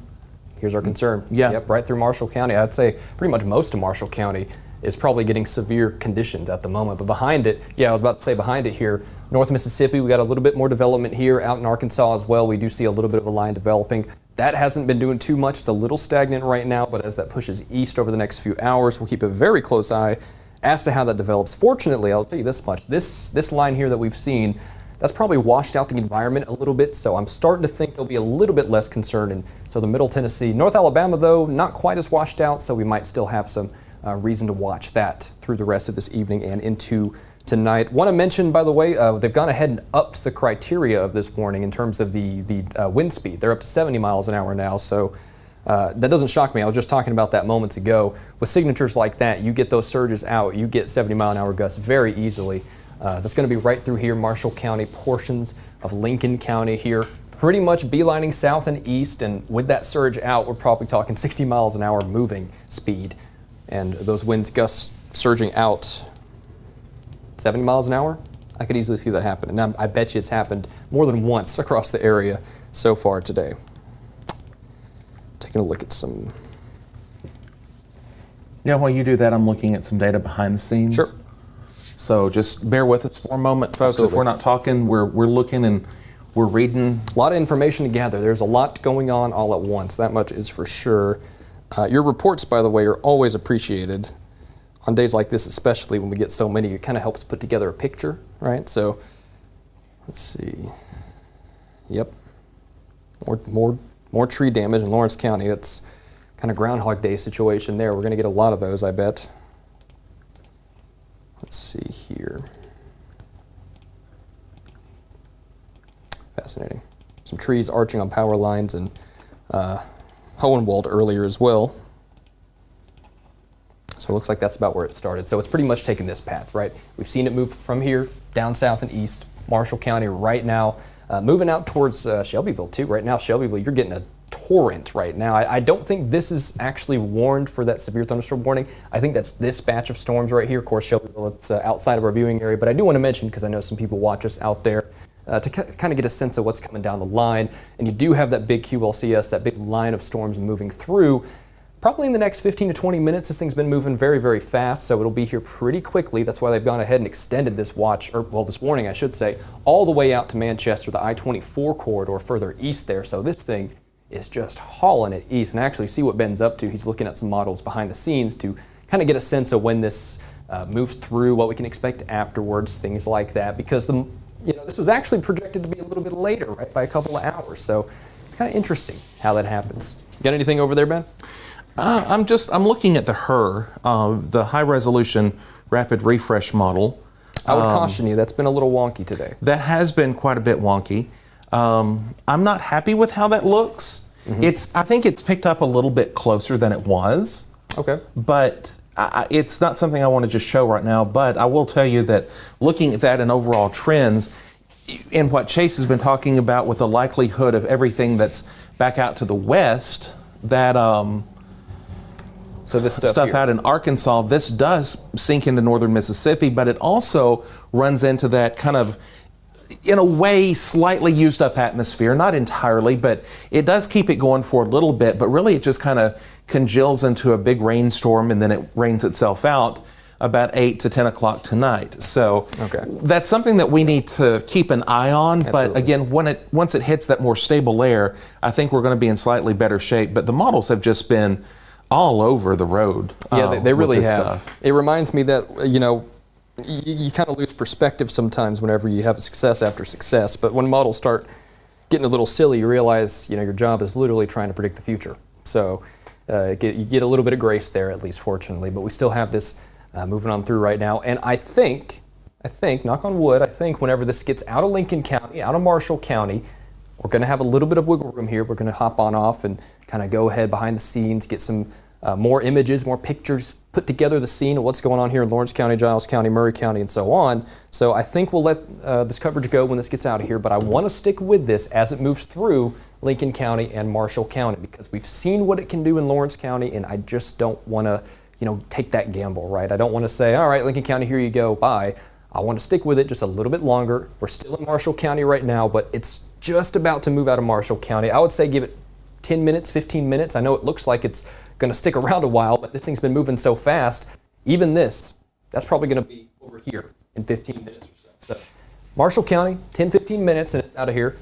here's our concern. Yeah. Yep, right through Marshall County. I'd say pretty much most of Marshall County is probably getting severe conditions at the moment. But behind it, I was about to say behind it here, North Mississippi, we got a little bit more development here. Out in Arkansas as well, we do see a little bit of a line developing. That hasn't been doing too much. It's a little stagnant right now, but as that pushes east over the next few hours, we'll keep a very close eye as to how that develops. Fortunately, I'll tell you this much, this line here that we've seen, that's probably washed out the environment a little bit, so I'm starting to think there'll be a little bit less concern in southern Middle Tennessee. North Alabama, though, not quite as washed out, so we might still have some reason to watch that through the rest of this evening and into tonight. Want to mention, by the way, they've gone ahead and upped the criteria of this warning in terms of the wind speed. They're up to 70 miles an hour now, so that doesn't shock me. I was just talking about that moments ago. With signatures like that, you get those surges out, you get 70 mile an hour gusts very easily. That's going to be right through here, Marshall County, portions of Lincoln County here, pretty much beelining south and east, and with that surge out, we're probably talking 60 miles an hour moving speed, and those winds gusts surging out 70 miles an hour. I could easily see that happen, and I bet you it's happened more than once across the area so far today. Taking a look at some. Yeah, while you do that, I'm looking at some data behind the scenes. Sure. So just bear with us for a moment, folks. Absolutely. If we're not talking, we're looking and we're reading. A lot of information to gather. There's a lot going on all at once. That much is for sure. Your reports, by the way, are always appreciated. On days like this, especially when we get so many, it kind of helps put together a picture, right? So, let's see. Yep. More tree damage in Lawrence County. That's kind of Groundhog Day situation there. We're going to get a lot of those, I bet. Let's see here. Fascinating. Some trees arching on power lines in Hohenwald earlier as well. So it looks like that's about where it started. So it's pretty much taken this path, right? We've seen it move from here down south and east, Marshall County right now, moving out towards Shelbyville too. Right now, Shelbyville, you're getting a torrent right now. I don't think this is actually warned for that severe thunderstorm warning. I think that's this batch of storms right here. Of course, Shelbyville, it's outside of our viewing area, but I do want to mention, because I know some people watch us out there, to kind of get a sense of what's coming down the line. And you do have that big QLCS, that big line of storms moving through. Probably in the next 15 to 20 minutes, this thing's been moving very, very fast, so it'll be here pretty quickly. That's why they've gone ahead and extended this watch, or well, this warning, I should say, all the way out to Manchester, the I-24 corridor further east there. So this thing is just hauling it east, and actually see what Ben's up to. He's looking at some models behind the scenes to kind of get a sense of when this moves through, what we can expect afterwards, things like that, because this was actually projected to be a little bit later, right, by a couple of hours. So it's kind of interesting how that happens. You got anything over there, Ben? I'm looking at the the high resolution rapid refresh model. I would caution you, that's been a little wonky today. That has been quite a bit wonky. I'm not happy with how that looks. I think it's picked up a little bit closer than it was. Okay. But it's not something I want to just show right now, but I will tell you that looking at that and overall trends, and what Chase has been talking about with the likelihood of everything that's back out to the west, that so this stuff out in Arkansas, this does sink into northern Mississippi, but it also runs into that kind of, in a way, slightly used up atmosphere, not entirely, but it does keep it going for a little bit, but really it just kind of congeals into a big rainstorm and then it rains itself out about 8 to 10 o'clock tonight. So that's something that we need to keep an eye on. Absolutely. But again, once it hits that more stable layer, I think we're going to be in slightly better shape. But the models have just been all over the road. Yeah, they really have. Stuff. It reminds me that, you kind of lose perspective sometimes whenever you have a success after success. But when models start getting a little silly, you realize, your job is literally trying to predict the future. So you get a little bit of grace there, at least fortunately. But we still have this moving on through right now. And I think, knock on wood, I think whenever this gets out of Lincoln County, out of Marshall County, we're going to have a little bit of wiggle room here. We're going to hop on off and kind of go ahead behind the scenes, get some more images, more pictures, put together the scene of what's going on here in Lawrence County, Giles County, Murray County, and so on. So I think we'll let this coverage go when this gets out of here, but I want to stick with this as it moves through Lincoln County and Marshall County, because we've seen what it can do in Lawrence County, and I just don't want to take that gamble, right? I don't want to say, all right, Lincoln County, here you go, bye. I want to stick with it just a little bit longer. We're still in Marshall County right now, but it's just about to move out of Marshall County. I would say give it 10 minutes, 15 minutes. I know it looks like it's going to stick around a while, but this thing's been moving so fast. Even this, that's probably going to be over here in 15 minutes or so. So Marshall County, 10, 15 minutes, and it's out of here.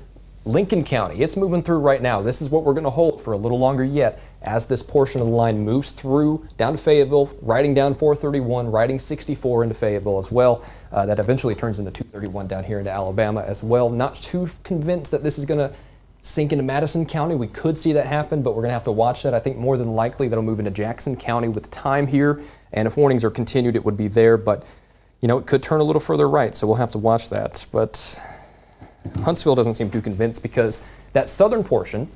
Lincoln County, it's moving through right now. This is what we're going to hold for a little longer yet as this portion of the line moves through down to Fayetteville, riding down 431, riding 64 into Fayetteville as well. That eventually turns into 231 down here into Alabama as well. Not too convinced that this is going to sink into Madison County. We could see that happen, but we're going to have to watch that. I think more than likely that'll move into Jackson County with time here, and if warnings are continued, it would be there, but it could turn a little further right, so we'll have to watch that. But Huntsville doesn't seem too convinced, because that southern portion,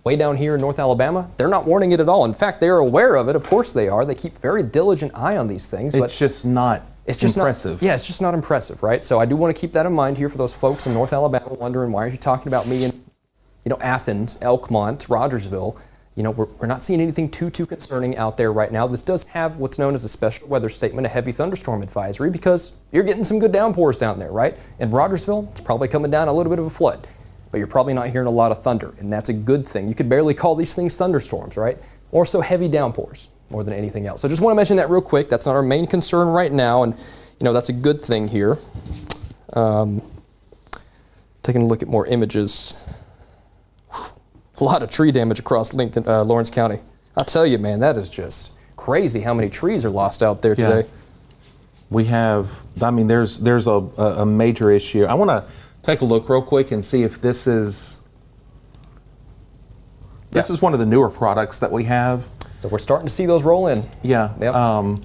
way down here in North Alabama, they're not warning it at all. In fact, they're aware of it. Of course they are. They keep very diligent eye on these things. But it's just not impressive. It's just not impressive, right? So I do want to keep that in mind here for those folks in North Alabama wondering, why are you talking about me in Athens, Elkmont, Rogersville? We're not seeing anything too concerning out there right now. This does have what's known as a special weather statement, a heavy thunderstorm advisory, because you're getting some good downpours down there, right? In Rogersville, it's probably coming down a little bit of a flood, but you're probably not hearing a lot of thunder, and that's a good thing. You could barely call these things thunderstorms, right? Or so heavy downpours more than anything else. So just want to mention that real quick. That's not our main concern right now, and that's a good thing here. Taking a look at more images. A lot of tree damage across Lawrence County. I tell you, man, that is just crazy how many trees are lost out there today. We have, there's a major issue. I want to take a look real quick and see if this is one of the newer products that we have. So we're starting to see those roll in. Yeah. Yep.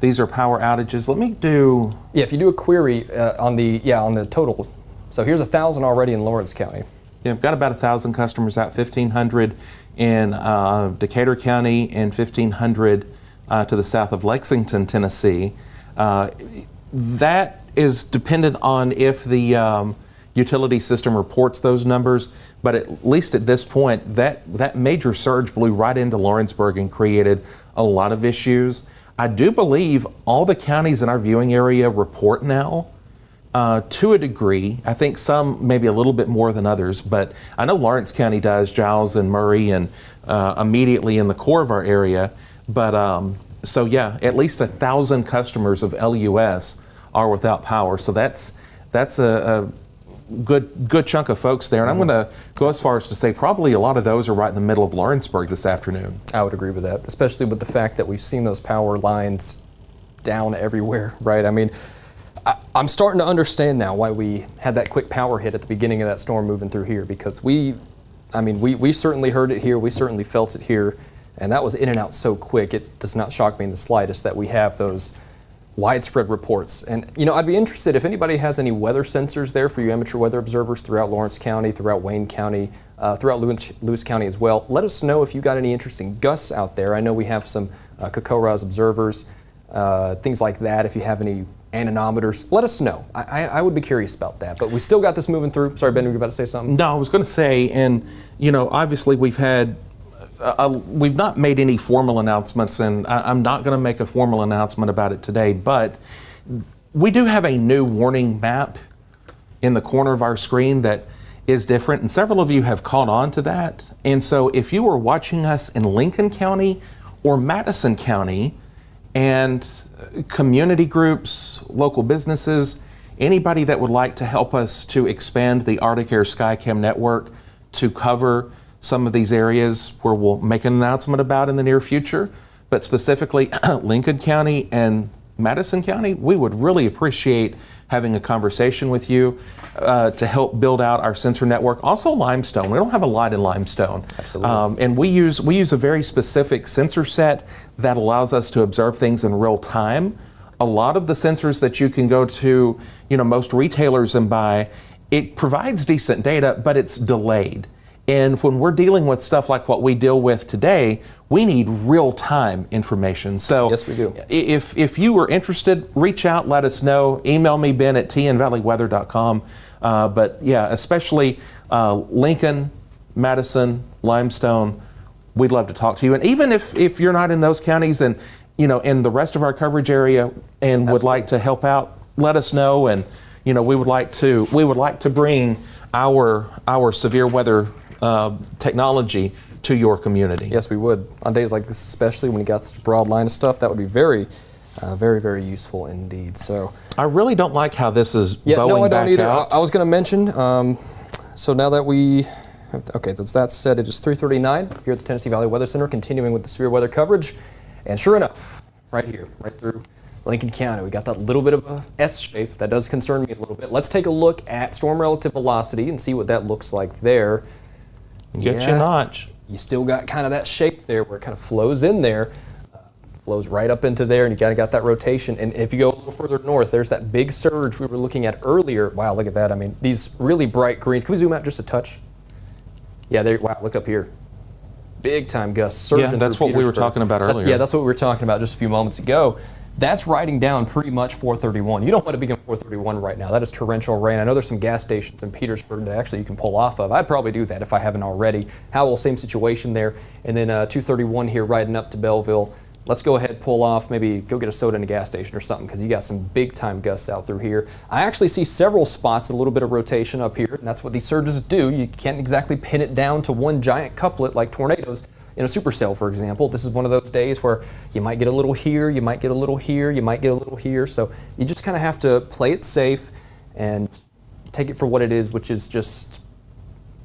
These are power outages. Let me do. Yeah, if you do a query on the total. So here's 1,000 already in Lawrence County. Yeah, I've got about 1,000 customers out, 1,500 in Decatur County and 1,500 to the south of Lexington, Tennessee. That is dependent on if the utility system reports those numbers, but at least at this point, that major surge blew right into Lawrenceburg and created a lot of issues. I do believe all the counties in our viewing area report now. To a degree. I think some maybe a little bit more than others, but I know Lawrence County does, Giles and Murray, and immediately in the core of our area. But so yeah, at least 1,000 customers of LUS are without power. So that's a good chunk of folks there. And I'm going to go as far as to say probably a lot of those are right in the middle of Lawrenceburg this afternoon. I would agree with that, especially with the fact that we've seen those power lines down everywhere, right? I'm starting to understand now why we had that quick power hit at the beginning of that storm moving through here, because we certainly heard it here, we certainly felt it here, and that was in and out so quick. It does not shock me in the slightest that we have those widespread reports. And, I'd be interested if anybody has any weather sensors there for you amateur weather observers throughout Lawrence County, throughout Wayne County, throughout Lewis County as well. Let us know if you got any interesting gusts out there. I know we have some COCORAS observers, things like that. If you have any anemometers, let us know. I would be curious about that. But we still got this moving through. Sorry, Ben, were you about to say something? No, I was going to say, and obviously we've not made any formal announcements, and I'm not going to make a formal announcement about it today, but we do have a new warning map in the corner of our screen that is different, and several of you have caught on to that. And so if you are watching us in Lincoln County or Madison County, and community groups, local businesses, anybody that would like to help us to expand the Arctic Air Skycam network to cover some of these areas where we'll make an announcement about in the near future, but specifically Lincoln County and Madison County, we would really appreciate having a conversation with you to help build out our sensor network. Also limestone, we don't have a lot in limestone. Absolutely. And we use a very specific sensor set that allows us to observe things in real time. A lot of the sensors that you can go to, most retailers and buy, it provides decent data, but it's delayed. And when we're dealing with stuff like what we deal with today, we need real-time information. So yes, we do. If you are interested, reach out, let us know. Email me, Ben, at tnvalleyweather.com. But yeah, especially Lincoln, Madison, Limestone, we'd love to talk to you. And even if you're not in those counties and, in the rest of our coverage area and would like to help out, let us know. And, we would like to bring our severe weather technology to your community. Yes, we would. On days like this, especially when you got such a broad line of stuff, that would be very, very useful indeed. So I really don't like how this is bowing back out. No, I don't either. I was going to mention, so now that we, okay, that said, it is 3:39 here at the Tennessee Valley Weather Center, continuing with the severe weather coverage. And sure enough, right here, right through Lincoln County, we got that little bit of a S shape. That does concern me a little bit. Let's take a look at storm relative velocity and see what that looks like there. Get you a notch. You still got kind of that shape there where it kind of flows in there, flows right up into there, and you kind of got that rotation. And if you go a little further north, there's that big surge we were looking at earlier. Wow, look at that. I mean, these really bright greens. Can we zoom out just a touch? Yeah, there. Wow, look up here. Big time gusts surging. Yeah, that's what we were talking about earlier. Yeah, that's what we were talking about just a few moments ago. That's riding down pretty much 431. You don't want to be on 431 right now. That is torrential rain. I know there's some gas stations in Petersburg that actually you can pull off of. I'd probably do that if I haven't already. Howell, same situation there. And then 231 here riding up to Belleville. Let's go ahead, pull off, maybe go get a soda in a gas station or something because you got some big time gusts out through here. I actually see several spots, a little bit of rotation up here, and that's what these surges do. You can't exactly pin it down to one giant couplet like tornadoes. In a supercell, for example, this is one of those days where you might get a little here, you might get a little here, you might get a little here. So you just kind of have to play it safe and take it for what it is, which is just,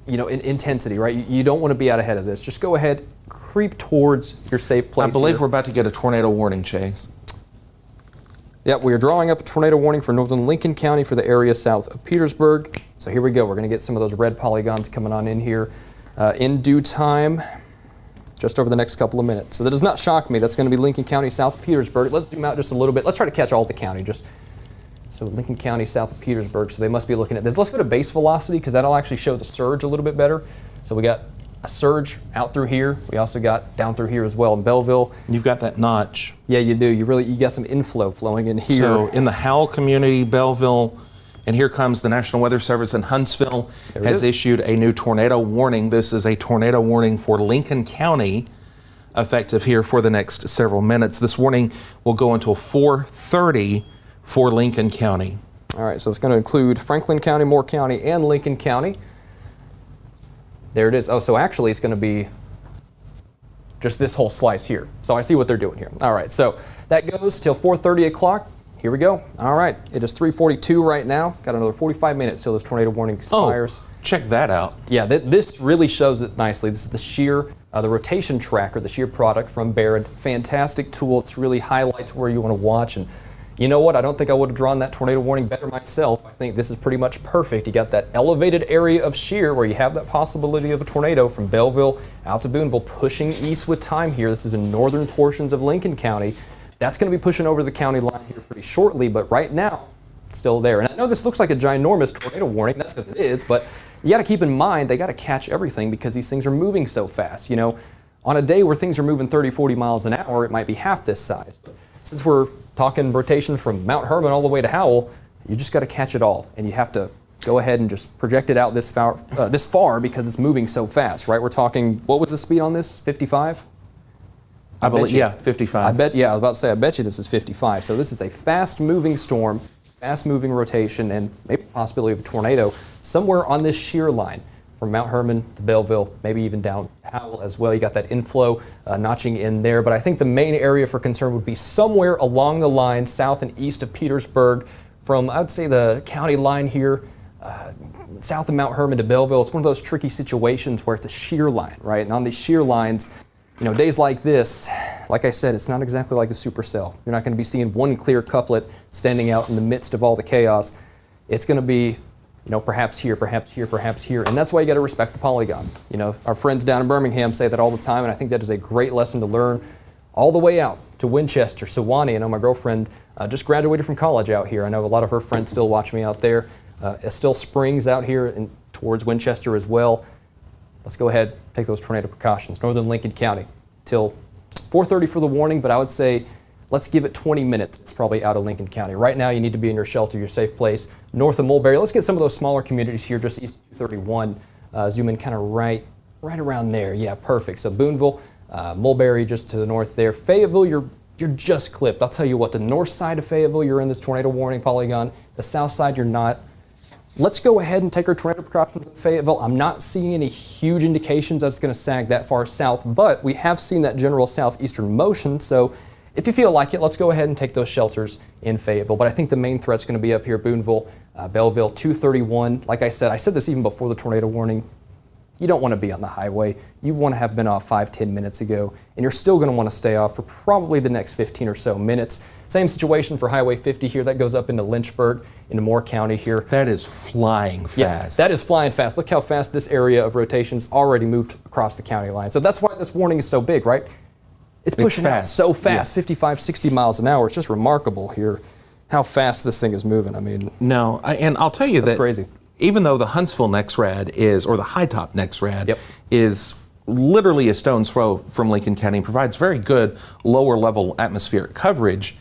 intensity, right? You don't want to be out ahead of this. Just go ahead, creep towards your safe place. I believe we're about to get a tornado warning, Chase. Yep, we are drawing up a tornado warning for northern Lincoln County for the area south of Petersburg. So here we go. We're going to get some of those red polygons coming on in here in due time. Just over the next couple of minutes. So that does not shock me. That's going to be Lincoln County, south of Petersburg. Let's zoom out just a little bit. Let's try to catch all the county. So Lincoln County, south of Petersburg. So they must be looking at this. Let's go to base velocity because that'll actually show the surge a little bit better. So we got a surge out through here. We also got down through here as well in Belleville. You've got that notch. Yeah, you do. You got some inflow flowing in here. So in the Howell community, Belleville, and here comes the National Weather Service in Huntsville has issued a new tornado warning. This is a tornado warning for Lincoln County, effective here for the next several minutes. This warning will go until 4:30 for Lincoln County. All right, so it's going to include Franklin County, Moore County, and Lincoln County. There it is. Oh, so actually it's going to be just this whole slice here. So I see what they're doing here. All right, so that goes till 4:30 o'clock. Here we go. All right, it is 3:42 right now. Got another 45 minutes till this tornado warning expires. Oh, check that out. Yeah, this really shows it nicely. This is the shear, the rotation tracker, the shear product from Barrett. Fantastic tool. It's really highlights where you want to watch. And you know what? I don't think I would have drawn that tornado warning better myself. I think this is pretty much perfect. You got that elevated area of shear where you have that possibility of a tornado from Belleville out to Booneville, pushing east with time here. This is in northern portions of Lincoln County. That's going to be pushing over the county line here pretty shortly, but right now, it's still there. And I know this looks like a ginormous tornado warning, that's because it is, but you got to keep in mind they got to catch everything because these things are moving so fast. You know, on a day where things are moving 30, 40 miles an hour, it might be half this size. But since we're talking rotation from Mount Herman all the way to Howell, you just got to catch it all, and you have to go ahead and just project it out this far because it's moving so fast, right? We're talking, what was the speed on this? 55? I believe, yeah, 55. I bet you this is 55. So this is a fast-moving storm, fast-moving rotation, and maybe possibility of a tornado somewhere on this shear line from Mount Herman to Belleville, maybe even down Howell as well. You got that inflow notching in there, but I think the main area for concern would be somewhere along the line south and east of Petersburg from, I would say, the county line here, south of Mount Herman to Belleville. It's one of those tricky situations where it's a shear line, right? And on these shear lines, you know, days like this, like I said, it's not exactly like a supercell. You're not going to be seeing one clear couplet standing out in the midst of all the chaos. It's going to be, you know, perhaps here, perhaps here, perhaps here. And that's why you got to respect the polygon. You know, our friends down in Birmingham say that all the time, and I think that is a great lesson to learn all the way out to Winchester, Sewanee. I know my girlfriend just graduated from college out here. I know a lot of her friends still watch me out there. Estelle Springs out here and towards Winchester as well. Let's go ahead, take those tornado precautions. Northern Lincoln County till 4:30 for the warning, but I would say let's give it 20 minutes. It's probably out of Lincoln County. Right now, you need to be in your shelter, your safe place. North of Mulberry, let's get some of those smaller communities here, just east of 231. Zoom in kind of right around there. Yeah, perfect. So Boonville, Mulberry just to the north there. Fayetteville, you're just clipped. I'll tell you what, the north side of Fayetteville, you're in this tornado warning polygon. The south side, you're not. Let's go ahead and take our tornado precautions in Fayetteville. I'm not seeing any huge indications that it's going to sag that far south, but we have seen that general southeastern motion. So if you feel like it, let's go ahead and take those shelters in Fayetteville. But I think the main threat's going to be up here, Boonville, Belleville, 231. Like I said this even before the tornado warning. You don't want to be on the highway. You want to have been off 5-10 minutes ago, and you're still going to want to stay off for probably the next 15 or so minutes. Same situation for Highway 50 here. That goes up into Lynchburg, into Moore County here. That is flying fast. Yeah, that is flying fast. Look how fast this area of rotation's already moved across the county line. So that's why this warning is so big, right? It's pushing out so fast, yes. 55, 60 miles an hour. It's just remarkable here how fast this thing is moving. I mean, no, and I'll tell you that's that crazy. Even though the Huntsville NEXRAD or the High Top NEXRAD is literally a stone's throw from Lincoln County and provides very good lower level atmospheric coverage,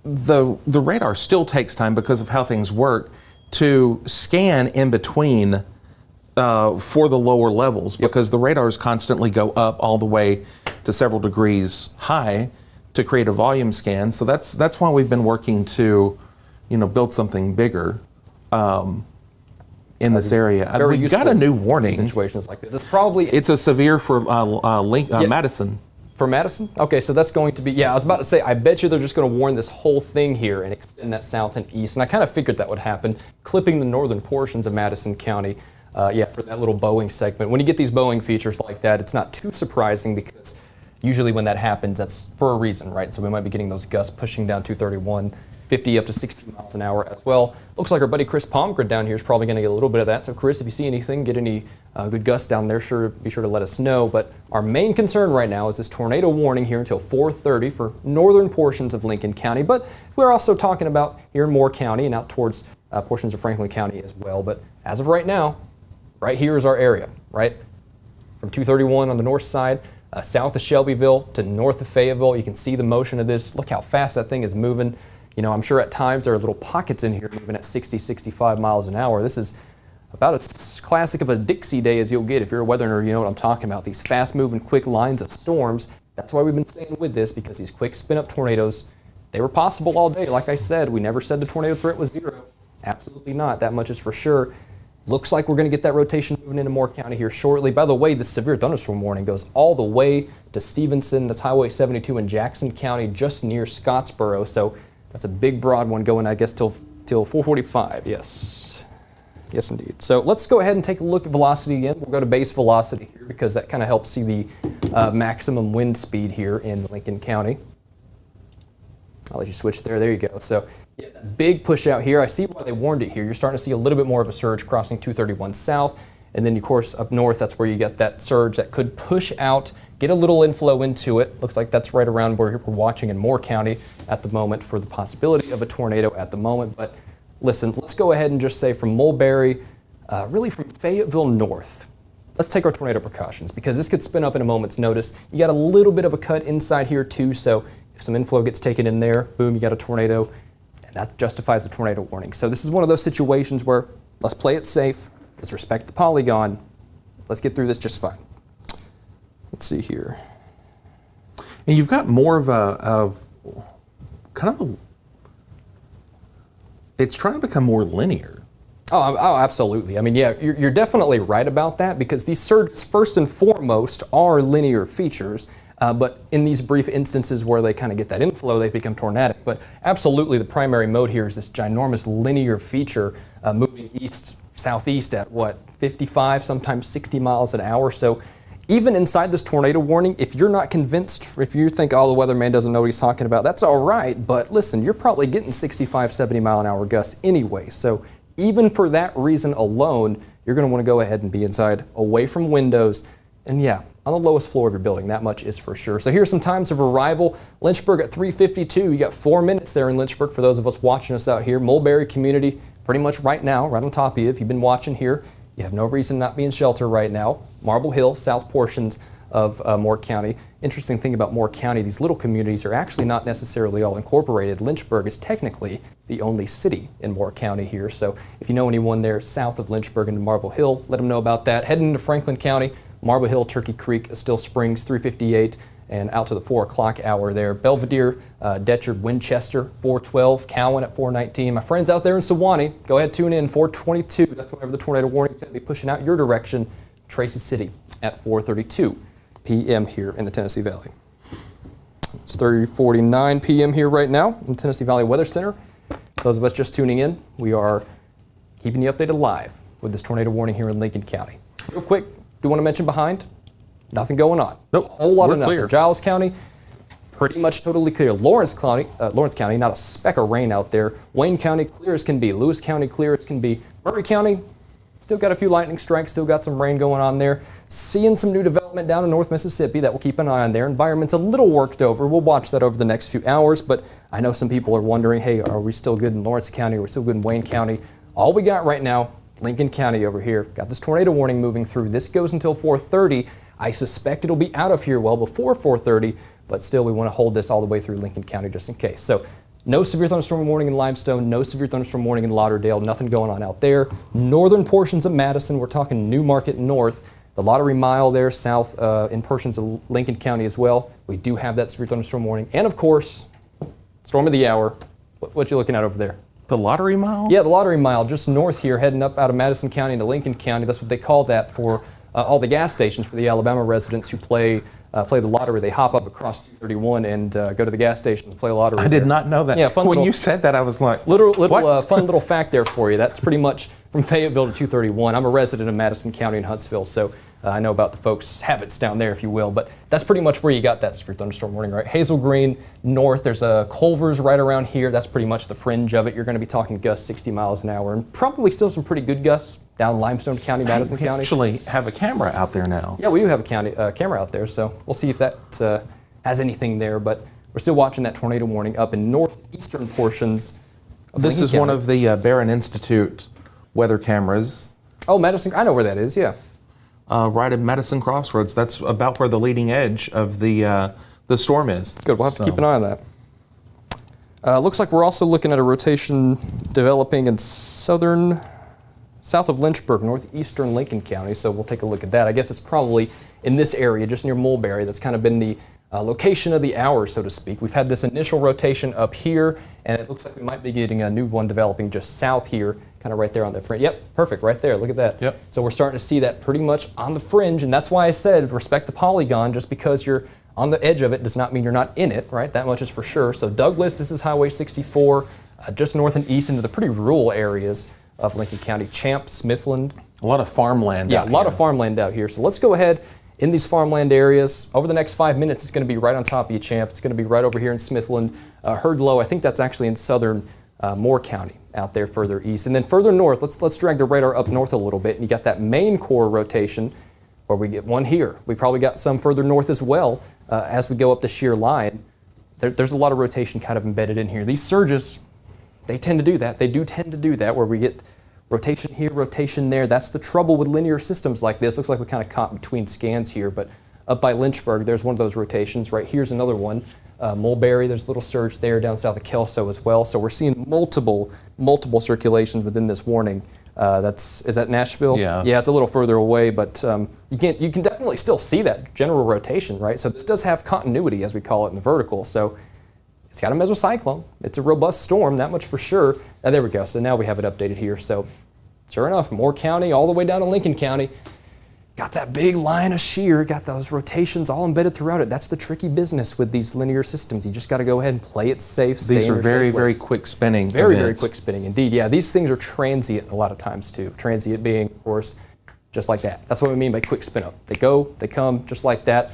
the radar still takes time because of how things work to scan in between for the lower levels because the radars constantly go up all the way to several degrees high to create a volume scan. So that's why we've been working to, build something bigger. In this area, we got a new warning. Situations like this, it's a severe for Madison. For Madison? Okay, so that's going to be, I was about to say, I bet you they're just going to warn this whole thing here and extend that south and east. And I kind of figured that would happen, clipping the northern portions of Madison County, for that little Boeing segment. When you get these Boeing features like that, it's not too surprising because usually when that happens, that's for a reason, right? So we might be getting those gusts pushing down 231. 50 up to 60 miles an hour as well. Looks like our buddy Chris Palmgren down here is probably going to get a little bit of that. So Chris, if you see anything, get any good gusts down there, be sure to let us know. But our main concern right now is this tornado warning here until 4:30 for northern portions of Lincoln County. But we're also talking about here in Moore County and out towards portions of Franklin County as well. But as of right now, right here is our area, right? From 231 on the north side, south of Shelbyville to north of Fayetteville. You can see the motion of this. Look how fast that thing is moving. I'm sure at times there are little pockets in here moving at 60, 65 miles an hour. This is about as classic of a Dixie day as you'll get. If you're a weather nerd, you know what I'm talking about. These fast-moving, quick lines of storms. That's why we've been staying with this, because these quick spin-up tornadoes, they were possible all day. Like I said, we never said the tornado threat was zero. Absolutely not. That much is for sure. Looks like we're going to get that rotation moving into Moore County here shortly. By the way, the severe thunderstorm warning goes all the way to Stevenson. That's Highway 72 in Jackson County, just near Scottsboro. So that's a big, broad one going, I guess, till 4:45. Yes. Yes, indeed. So let's go ahead and take a look at velocity again. We'll go to base velocity here because that kind of helps see the maximum wind speed here in Lincoln County. I'll let you switch there. There you go. So big push out here. I see why they warned it here. You're starting to see a little bit more of a surge crossing 231 south. And then, of course, up north, that's where you get that surge that could push out get a little inflow into it. Looks like that's right around where we're watching in Moore County at the moment for the possibility of a tornado at the moment. But listen, let's go ahead and just say from Mulberry, really from Fayetteville north, let's take our tornado precautions because this could spin up in a moment's notice. You got a little bit of a cut inside here too, so if some inflow gets taken in there, boom, you got a tornado, and that justifies the tornado warning. So this is one of those situations where let's play it safe, let's respect the polygon, let's get through this just fine. Let's see here. And you've got more of a it's trying to become more linear. Oh, absolutely. I mean, yeah, you're definitely right about that because these surges, first and foremost, are linear features. But in these brief instances where they kind of get that inflow, they become tornadic. But absolutely, the primary mode here is this ginormous linear feature moving east, southeast at what, 55, sometimes 60 miles an hour. So even inside this tornado warning, if you're not convinced, if you think, oh, the weatherman doesn't know what he's talking about, that's all right. But listen, you're probably getting 65, 70 mile an hour gusts anyway. So even for that reason alone, you're going to want to go ahead and be inside, away from windows, and yeah, on the lowest floor of your building. That much is for sure. So here's some times of arrival. Lynchburg at 3:52. You got 4 minutes there in Lynchburg for those of us watching us out here. Mulberry community, pretty much right now, right on top of you. If you've been watching here, you have no reason not be in shelter right now. Marble Hill, south portions of Moore County. Interesting thing about Moore County, these little communities are actually not necessarily all incorporated. Lynchburg is technically the only city in Moore County here. So if you know anyone there south of Lynchburg into Marble Hill, let them know about that. Heading into Franklin County, Marble Hill, Turkey Creek, Still Springs, 3:58, and out to the 4 o'clock hour there. Belvedere, Detchard, Winchester, 4:12, Cowan at 4:19. My friends out there in Sewanee, go ahead, tune in, 4:22. That's whenever the tornado warning is going to be pushing out your direction. Tracy City at 4:32 p.m. here in the Tennessee Valley. It's 3:49 p.m. here right now in the Tennessee Valley Weather Center. Those of us just tuning in, we are keeping you updated live with this tornado warning here in Lincoln County. Real quick, do you want to mention behind? Nothing going on. Nope. A whole lot We're of nothing. clear. Giles County, pretty much totally clear. Lawrence County, not a speck of rain out there. Wayne County, clear as can be. Lewis County, clear as can be. Murray County, still got a few lightning strikes, still got some rain going on there. Seeing some new development down in North Mississippi that we'll keep an eye on there. Environment's a little worked over. We'll watch that over the next few hours, but I know some people are wondering, hey, are we still good in Lawrence County? Are we still good in Wayne County? All we got right now, Lincoln County over here. Got this tornado warning moving through. This goes until 4:30. I suspect it'll be out of here well before 4:30, but still we want to hold this all the way through Lincoln County just in case. So no severe thunderstorm warning in Limestone, no severe thunderstorm warning in Lauderdale, nothing going on out there. Northern portions of Madison, we're talking Newmarket North, the Lottery Mile there south in portions of Lincoln County as well. We do have that severe thunderstorm warning. And of course, storm of the hour. What you looking at over there? The Lottery Mile? Yeah, the Lottery Mile, just north here, heading up out of Madison County into Lincoln County. That's what they call that for all the gas stations for the Alabama residents who play the lottery. They hop up across 231 and go to the gas station to play lottery. I did not know that. Yeah, fun when little, you said that, I was like, fun little fact there for you. That's pretty much from Fayetteville to 231. I'm a resident of Madison County in Huntsville, so I know about the folks' habits down there, if you will. But that's pretty much where you got that severe thunderstorm warning, right? Hazel Green north. There's a Culver's right around here. That's pretty much the fringe of it. You're going to be talking gusts 60 miles an hour, and probably still some pretty good gusts down Limestone County, Madison we County. actually have a camera out there now. Yeah, we do have a camera out there, so we'll see if that has anything there. But we're still watching that tornado warning up in northeastern portions of This Lincoln is County. one of the Barron Institute weather cameras. Oh, Madison, I know where that is, yeah. Right at Madison Crossroads. That's about where the leading edge of the storm is. Good, we'll have to keep an eye on that. Looks like we're also looking at a rotation developing in south of Lynchburg, northeastern Lincoln County, so we'll take a look at that. I guess it's probably in this area, just near Mulberry. That's kind of been the location of the hour, so to speak. We've had this initial rotation up here, and it looks like we might be getting a new one developing just south here, kind of right there on the fringe. Yep, perfect, right there, look at that. Yep. So we're starting to see that pretty much on the fringe, and that's why I said respect the polygon. Just because you're on the edge of it does not mean you're not in it, right? That much is for sure. So Douglas, this is Highway 64, just north and east into the pretty rural areas of Lincoln County. Champ, Smithland. A lot of farmland Yeah, out a lot here. of farmland out here. So let's go ahead in these farmland areas. Over the next 5 minutes, it's going to be right on top of you, Champ. It's going to be right over here in Smithland. Herdlow, I think that's actually in southern Moore County out there further east. And then further north, let's drag the radar up north a little bit. And you got that main core rotation where we get one here. We probably got some further north as well as we go up the shear line. There's a lot of rotation kind of embedded in here. These surges, they tend to do that. They do tend to do that where we get rotation here, rotation there. That's the trouble with linear systems like this. Looks like we kind of caught between scans here, but up by Lynchburg, there's one of those rotations. Right here's another one. Mulberry, there's a little surge there down south of Kelso as well. So we're seeing multiple circulations within this warning. Is that Nashville? Yeah. Yeah, it's a little further away, but you can definitely still see that general rotation, right? So this does have continuity, as we call it in the vertical. So it's got a mesocyclone. It's a robust storm, that much for sure. There we go. So now we have it updated here. So sure enough, Moore County all the way down to Lincoln County. Got that big line of shear, got those rotations all embedded throughout it. That's the tricky business with these linear systems. You just got to go ahead and play it safe. These are very quick spinning Very events. quick spinning indeed. Yeah, these things are transient a lot of times too. Transient being, of course, just like that. That's what we mean by quick spin up. They go, they come, just like that.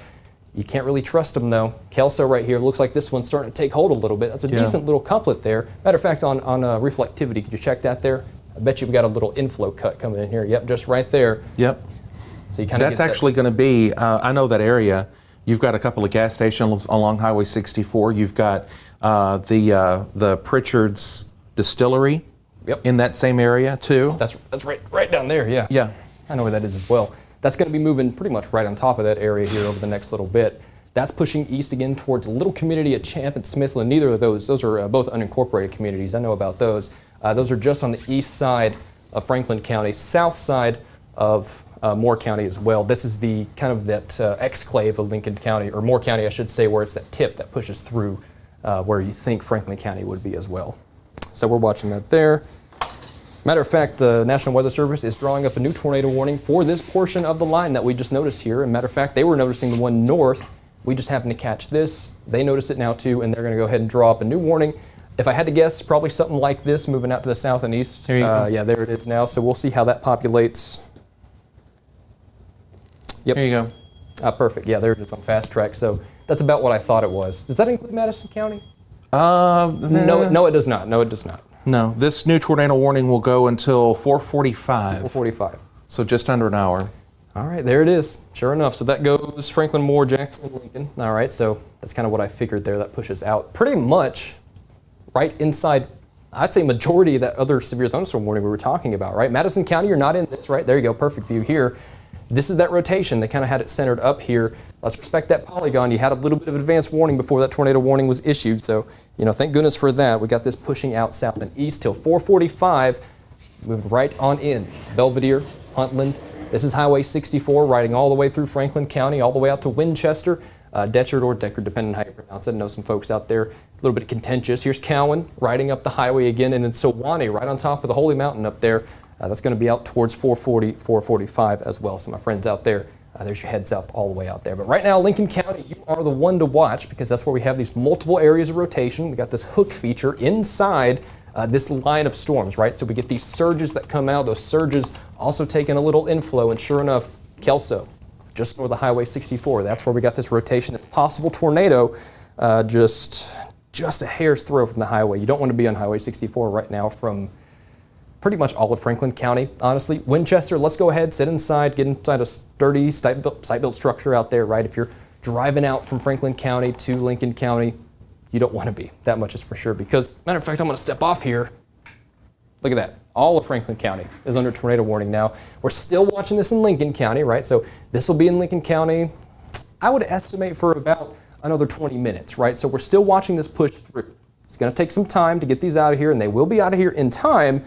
You can't really trust them though. Kelso right here, looks like this one's starting to take hold a little bit. That's a decent little couplet there. Matter of fact, on reflectivity, could you check that there? I bet you've got a little inflow cut coming in here. Yep, just right there. Yep. So you kind of That's actually going to be, I know that area. You've got a couple of gas stations along Highway 64. You've got the Pritchard's Distillery in that same area too. That's right down there, yeah. Yeah. I know where that is as well. That's going to be moving pretty much right on top of that area here over the next little bit. That's pushing east again towards a little community at Champ and Smithland. Neither of those are both unincorporated communities. I know about those. Those are just on the east side of Franklin County, south side of Moore County as well. This is the kind of that exclave of Lincoln County, or Moore County, I should say, where it's that tip that pushes through where you think Franklin County would be as well. So we're watching that there. Matter of fact, the National Weather Service is drawing up a new tornado warning for this portion of the line that we just noticed here. And matter of fact, they were noticing the one north. We just happened to catch this. They noticed it now too, and they're going to go ahead and draw up a new warning. If I had to guess, probably something like this moving out to the south and east. There you go. Yeah, there it is now. So we'll see how that populates. Yep. There you go. Perfect. Yeah, there it is on fast track. So that's about what I thought it was. Does that include Madison County? No, it does not. No, it does not. No, this new tornado warning will go until 4:45. 4:45. So just under an hour. All right, there it is. Sure enough. So that goes Franklin, Moore, Jackson, and Lincoln. All right, so that's kind of what I figured there. That pushes out pretty much right inside, I'd say, majority of that other severe thunderstorm warning we were talking about, right? Madison County, you're not in this, right? There you go, perfect view here. This is that rotation. They kind of had it centered up here. Let's respect that polygon. You had a little bit of advance warning before that tornado warning was issued. So, thank goodness for that. We got this pushing out south and east till 4:45. Moved right on in to Belvedere, Huntland. This is Highway 64, riding all the way through Franklin County, all the way out to Winchester, Detchard or Deckard, depending on how you pronounce it. I know some folks out there a little bit contentious. Here's Cowan, riding up the highway again, and then Sewanee, right on top of the Holy Mountain up there. That's going to be out towards 440, 445 as well. So my friends out there, there's your heads up all the way out there. But right now, Lincoln County, you are the one to watch because that's where we have these multiple areas of rotation. We got this hook feature inside this line of storms, right? So we get these surges that come out. Those surges also taking a little inflow. And sure enough, Kelso, just north of Highway 64, that's where we got this rotation. It's possible tornado just a hair's throw from the highway. You don't want to be on Highway 64 right now from pretty much all of Franklin County, honestly. Winchester, let's go ahead, sit inside, get inside a sturdy site-built structure out there, right? If you're driving out from Franklin County to Lincoln County, you don't want to be. That much is for sure. Because, matter of fact, I'm going to step off here. Look at that. All of Franklin County is under tornado warning now. We're still watching this in Lincoln County, right? So this will be in Lincoln County, I would estimate, for about another 20 minutes, right? So we're still watching this push through. It's going to take some time to get these out of here, and they will be out of here in time.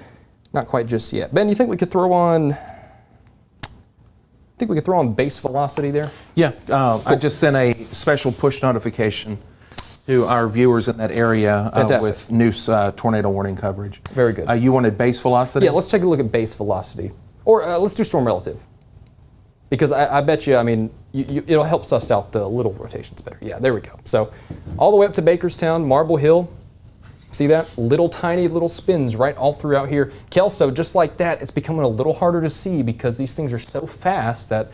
Not quite just yet. Ben, you think we could throw on base velocity there? Yeah, cool. I just sent a special push notification to our viewers in that area with new tornado warning coverage. Very good. You wanted base velocity? Yeah, let's take a look at base velocity. Or let's do storm relative. Because I bet you, it'll help suss out the little rotations better. Yeah, there we go. So all the way up to Bakerstown, Marble Hill. See that? Tiny little spins right all throughout here. Kelso, just like that, it's becoming a little harder to see because these things are so fast that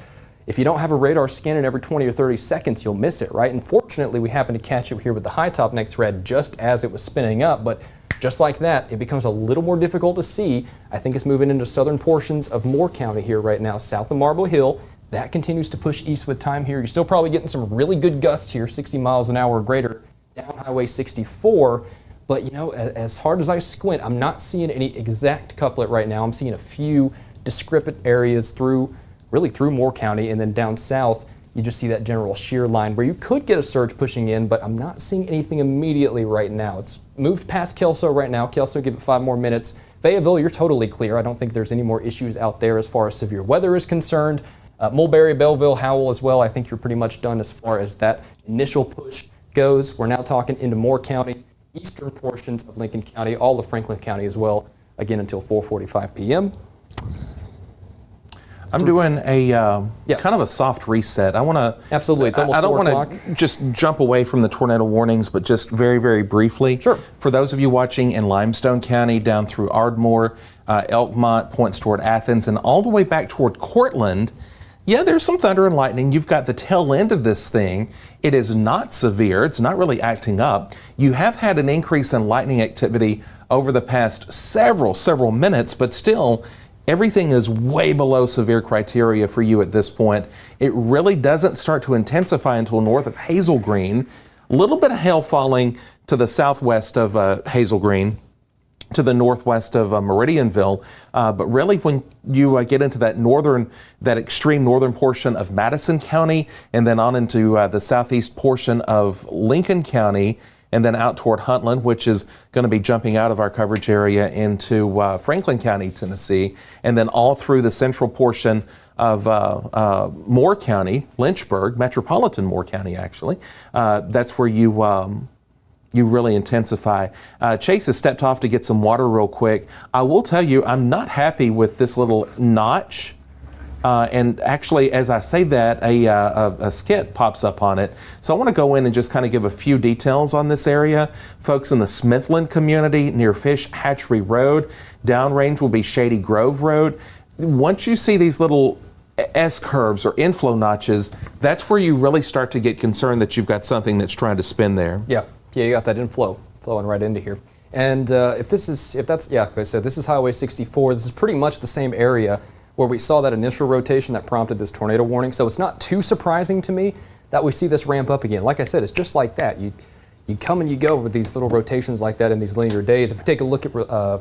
if you don't have a radar scanning every 20 or 30 seconds, you'll miss it, right? And fortunately, we happen to catch it here with the high top next red just as it was spinning up. But just like that, it becomes a little more difficult to see. I think it's moving into southern portions of Moore County here right now, south of Marble Hill. That continues to push east with time here. You're still probably getting some really good gusts here, 60 miles an hour or greater, down Highway 64. But, you know, as hard as I squint, I'm not seeing any exact couplet right now. I'm seeing a few discrepant areas through Moore County, and then down south, you just see that general shear line where you could get a surge pushing in, but I'm not seeing anything immediately right now. It's moved past Kelso right now. Kelso, give it 5 more minutes. Fayetteville, you're totally clear. I don't think there's any more issues out there as far as severe weather is concerned. Mulberry, Belleville, Howell as well. I think you're pretty much done as far as that initial push goes. We're now talking into Moore County, eastern portions of Lincoln County, all of Franklin County as well, again until 4:45 p.m. I'm doing a kind of a soft reset. I want to absolutely. It's almost I don't 4 want to just jump away from the tornado warnings, but just very, very briefly. Sure. For those of you watching in Limestone County, down through Ardmore, Elkmont, points toward Athens, and all the way back toward Cortland. Yeah, there's some thunder and lightning. You've got the tail end of this thing. It is not severe. It's not really acting up. You have had an increase in lightning activity over the past several minutes, but still, everything is way below severe criteria for you at this point. It really doesn't start to intensify until north of Hazel Green. A little bit of hail falling to the southwest of Hazel Green, to the northwest of Meridianville, but really when you get into that extreme northern portion of Madison County, and then on into the southeast portion of Lincoln County, and then out toward Huntland, which is going to be jumping out of our coverage area into Franklin County, Tennessee, and then all through the central portion of Moore County, Lynchburg, metropolitan Moore County actually. That's where you really intensify. Chase has stepped off to get some water real quick. I will tell you, I'm not happy with this little notch. And actually, as I say that, a skit pops up on it. So I want to go in and just kind of give a few details on this area. Folks in the Smithland community near Fish Hatchery Road, downrange will be Shady Grove Road. Once you see these little S-curves or inflow notches, that's where you really start to get concerned that you've got something that's trying to spin there. Yeah, you got that inflow flowing right into here. And so this is Highway 64. This is pretty much the same area where we saw that initial rotation that prompted this tornado warning. So it's not too surprising to me that we see this ramp up again. Like I said, it's just like that. You come and you go with these little rotations like that in these linear days. If we take a look at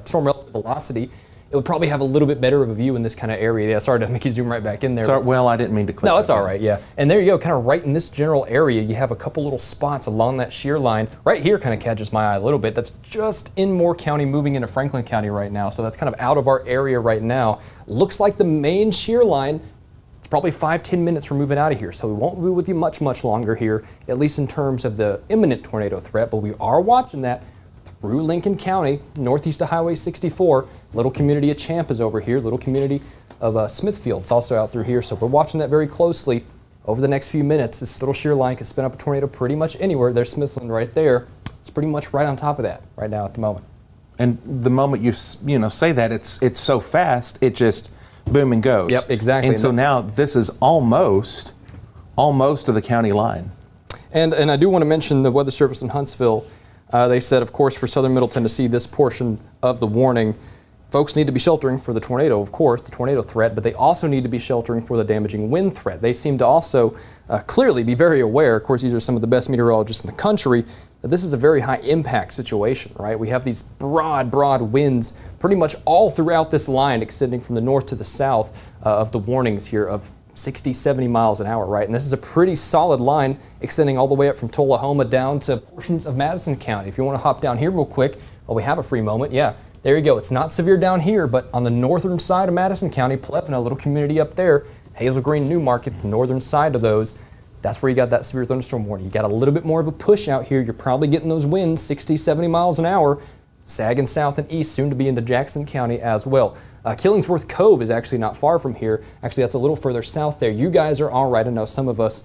storm relative velocity, it would probably have a little bit better of a view in this kind of area. Yeah, sorry to make you zoom right back in there. Sorry, well, I didn't mean to click. No, it's all right, yeah. And there you go, kind of right in this general area, you have a couple little spots along that shear line. Right here kind of catches my eye a little bit. That's just in Moore County, moving into Franklin County right now. So that's kind of out of our area right now. Looks like the main shear line, it's probably 5-10 minutes from moving out of here. So we won't be with you much longer here, at least in terms of the imminent tornado threat. But we are watching that through Lincoln County, northeast of Highway 64. Little community of Champa's over here, little community of Smithfield. It's also out through here, so we're watching that very closely. Over the next few minutes, this little shear line can spin up a tornado pretty much anywhere. There's Smithland right there. It's pretty much right on top of that right now at the moment. And the moment you say that, it's so fast, it just boom and goes. Yep, exactly. And so now this is almost to the county line. And I do want to mention the Weather Service in Huntsville. They said, of course, for southern Middle Tennessee, this portion of the warning, folks need to be sheltering for the tornado, of course, the tornado threat, but they also need to be sheltering for the damaging wind threat. They seem to also clearly be very aware, of course, these are some of the best meteorologists in the country, that this is a very high impact situation, right? We have these broad winds pretty much all throughout this line, extending from the north to the south of the warnings here of 60, 70 miles an hour, right? And this is a pretty solid line extending all the way up from Tullahoma down to portions of Madison County. If you want to hop down here real quick, while we have a free moment, yeah, there you go. It's not severe down here, but on the northern side of Madison County, Plevna, a little community up there, Hazel Green, Newmarket, the northern side of those, that's where you got that severe thunderstorm warning. You got a little bit more of a push out here. You're probably getting those winds 60, 70 miles an hour, sagging south and east, soon to be into Jackson County as well. Killingsworth Cove is actually not far from here. Actually, that's a little further south there. You guys are all right. I know some of us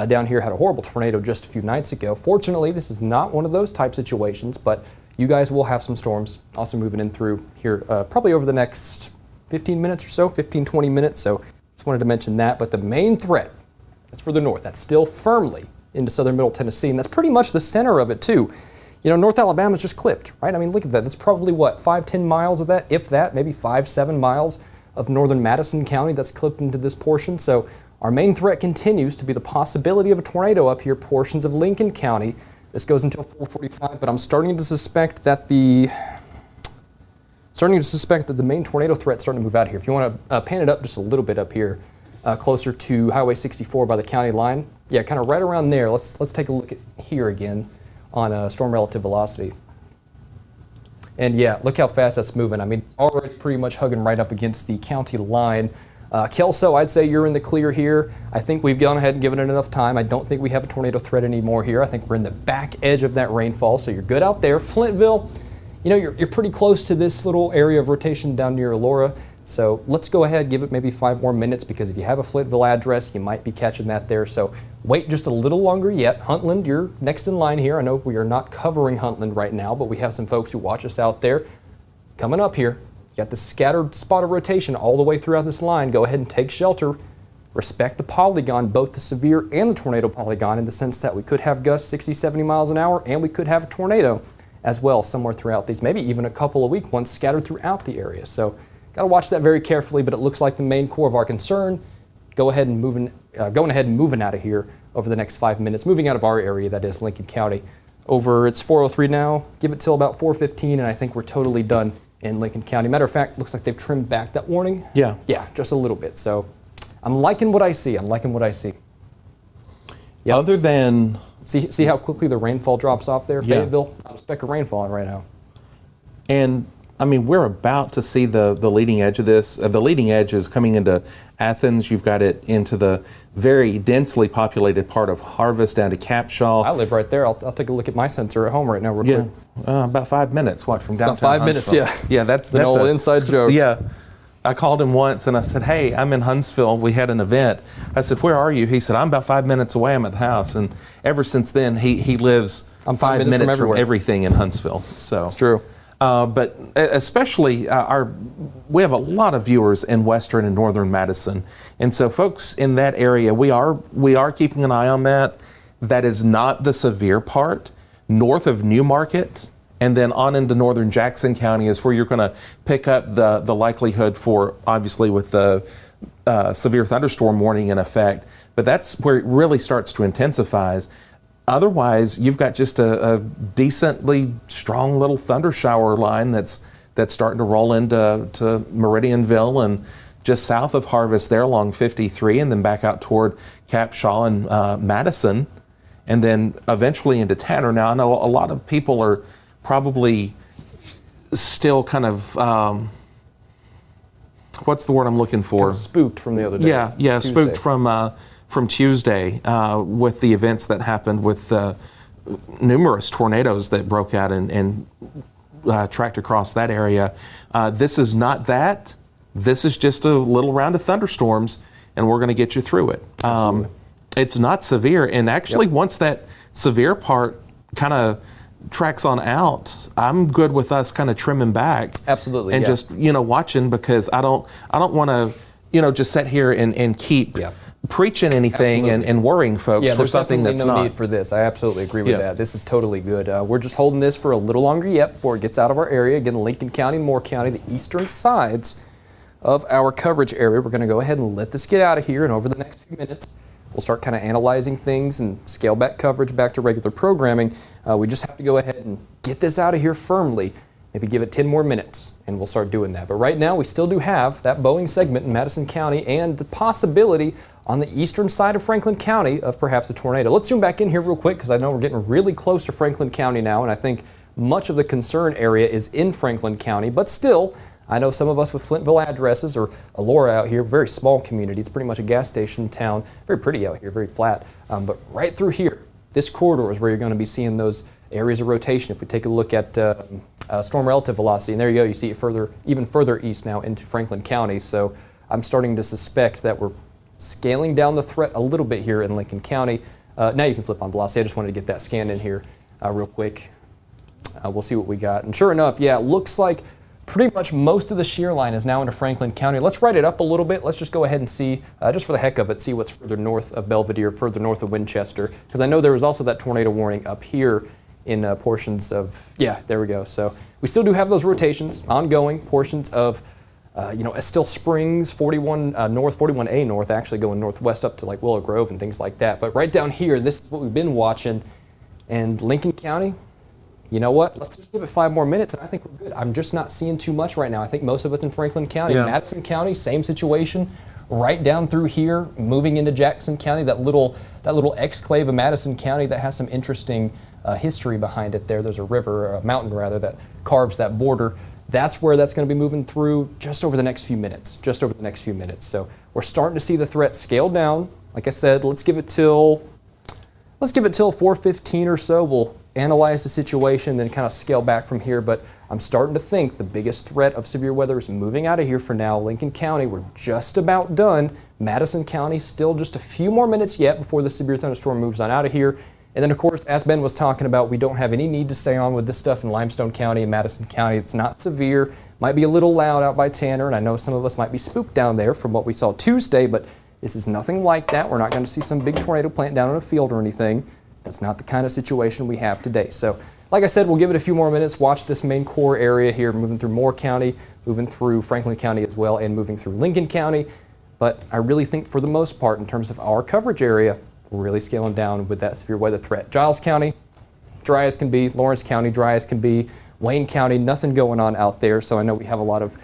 down here had a horrible tornado just a few nights ago. Fortunately, this is not one of those type situations, but you guys will have some storms also moving in through here probably over the next 15 minutes or so, 15, 20 minutes. So just wanted to mention that. But the main threat, that's for the north. That's still firmly into southern Middle Tennessee, and that's pretty much the center of it too. You know, North Alabama's just clipped, right? I mean, look at that. It's probably, what, 5-10 miles of that, if that, maybe 5-7 miles of northern Madison County that's clipped into this portion. So Our main threat continues to be the possibility of a tornado up here, portions of Lincoln County. This goes until 4:45, but I'm starting to suspect that the main tornado threat's starting to move out here. If you want to pan it up just a little bit up here, closer to Highway 64 by the county line, yeah, kind of right around there. Let's take a look at here again on storm relative velocity. And yeah, look how fast that's moving. I mean, already pretty much hugging right up against the county line. Kelso, I'd say you're in the clear here. I think we've gone ahead and given it enough time. I don't think we have a tornado threat anymore here. I think we're in the back edge of that rainfall, so you're good out there. Flintville, you know, you're pretty close to this little area of rotation down near Elora. So let's go ahead, give it maybe 5 more minutes, because if you have a Flintville address, you might be catching that there. So wait just a little longer yet. Huntland, you're next in line here. I know we are not covering Huntland right now, but we have some folks who watch us out there. Coming up here, you got the scattered spot of rotation all the way throughout this line. Go ahead and take shelter. Respect the polygon, both the severe and the tornado polygon, in the sense that we could have gusts 60, 70 miles an hour, and we could have a tornado as well somewhere throughout these, maybe even a couple of weak ones scattered throughout the area. So got to watch that very carefully, but it looks like the main core of our concern, going ahead and moving out of here over the next 5 minutes, moving out of our area, that is Lincoln County. It's 4:03 now, give it till about 4:15, and I think we're totally done in Lincoln County. Matter of fact, looks like they've trimmed back that warning. Yeah. Yeah, just a little bit. So I'm liking what I see. Yep. Other than... See how quickly the rainfall drops off there? Yeah. Fayetteville, not a speck of rainfall on right now. And I mean, we're about to see the leading edge of this. The leading edge is coming into Athens. You've got it into the very densely populated part of Harvest down to Capshaw. I live right there. I'll take a look at my sensor at home right now. Yeah, about 5 minutes. Watch from downtown. About 5 minutes, yeah. Yeah, that's an old inside joke. Yeah. I called him once and I said, hey, I'm in Huntsville. We had an event. I said, where are you? He said, I'm about 5 minutes away. I'm at the house. And ever since then, he lives I'm 5 minutes from everything in Huntsville. So it's true. But especially we have a lot of viewers in western and northern Madison. And so folks in that area, we are keeping an eye on that. That is not the severe part. North of Newmarket and then on into northern Jackson County is where you're going to pick up the likelihood for, obviously, with the severe thunderstorm warning in effect. But that's where it really starts to intensify. Otherwise, you've got just a decently strong little thunder shower line that's starting to roll into Meridianville and just south of Harvest there along 53, and then back out toward Capshaw and Madison, and then eventually into Tanner. Now, I know a lot of people are probably still kind of, what's the word I'm looking for? Kind of spooked from the other day. Yeah, Tuesday. Spooked from Tuesday with the events that happened with numerous tornadoes that broke out and tracked across that area. This is not that. This is just a little round of thunderstorms, and we're going to get you through it. It's not severe, and actually once that severe part kind of tracks on out, I'm good with us kind of trimming back. Absolutely, and just watching, because I don't want to just sit here and keep preaching anything and worrying folks for something that's no need for this. I absolutely agree with that. This is totally good. We're just holding this for a little longer yet before it gets out of our area. Again, Lincoln County, Moore County, the eastern sides of our coverage area. We're going to go ahead and let this get out of here, and over the next few minutes, we'll start kind of analyzing things and scale back coverage back to regular programming. We just have to go ahead and get this out of here firmly. Maybe give it 10 more minutes, and we'll start doing that. But right now, we still do have that Boeing segment in Madison County and the possibility on the eastern side of Franklin County of perhaps a tornado. Let's zoom back in here real quick, because I know we're getting really close to Franklin County now, and I think much of the concern area is in Franklin County. But still, I know some of us with Flintville addresses, or Elora out here, very small community. It's pretty much a gas station town. Very pretty out here, very flat. But right through here, this corridor is where you're going to be seeing those areas of rotation. If we take a look at storm relative velocity, and there you go, you see it even further east now into Franklin County. So I'm starting to suspect that we're scaling down the threat a little bit here in Lincoln County. Now you can flip on velocity. I just wanted to get that scanned in here real quick. We'll see what we got. And sure enough, yeah, it looks like pretty much most of the shear line is now into Franklin County. Let's write it up a little bit. Let's just go ahead and see, just for the heck of it, see what's further north of Belvedere, further north of Winchester, because I know there was also that tornado warning up here in portions of, there we go. So we still do have those rotations ongoing, portions of Still Springs, 41 north, 41A north, actually going northwest up to like Willow Grove and things like that. But right down here, this is what we've been watching. And Lincoln County, you know what? Let's just give it 5 more minutes, and I think we're good. I'm just not seeing too much right now. I think most of it's in Franklin County. Yeah. Madison County, same situation. Right down through here, moving into Jackson County, that little exclave of Madison County that has some interesting history behind it there. There's a river, or a mountain rather, that carves that border. That's where that's going to be moving through just over the next few minutes. So we're starting to see the threat scale down. Like I said, let's give it till 4:15 or so. We'll analyze the situation, then kind of scale back from here. But I'm starting to think the biggest threat of severe weather is moving out of here for now. Lincoln County, we're just about done. Madison County, still just a few more minutes yet before the severe thunderstorm moves on out of here. And then, of course, as Ben was talking about, we don't have any need to stay on with this stuff in Limestone County and Madison County. It's not severe. Might be a little loud out by Tanner, and I know some of us might be spooked down there from what we saw Tuesday, but this is nothing like that. We're not going to see some big tornado plant down in a field or anything. That's not the kind of situation we have today. So, like I said, we'll give it a few more minutes. Watch this main core area here, moving through Moore County, moving through Franklin County as well, and moving through Lincoln County. But I really think for the most part, in terms of our coverage area, we're really scaling down with that severe weather threat. Giles County, dry as can be. Lawrence County, dry as can be. Wayne County, nothing going on out there. So I know we have a lot of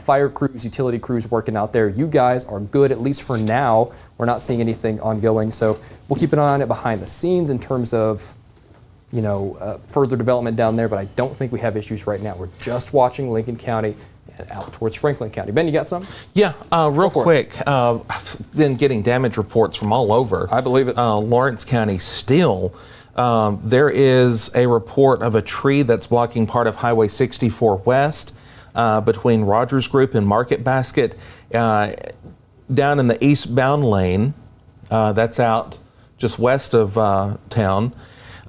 fire crews, utility crews working out there. You guys are good, at least for now. We're not seeing anything ongoing. So we'll keep an eye on it behind the scenes in terms of, further development down there. But I don't think we have issues right now. We're just watching Lincoln County and out towards Franklin County. Ben, you got some? Yeah, real quick. I've been getting damage reports from all over. I believe it. Lawrence County still. There is a report of a tree that's blocking part of Highway 64 West between Rogers Group and Market Basket. Down in the eastbound lane, that's out just west of town.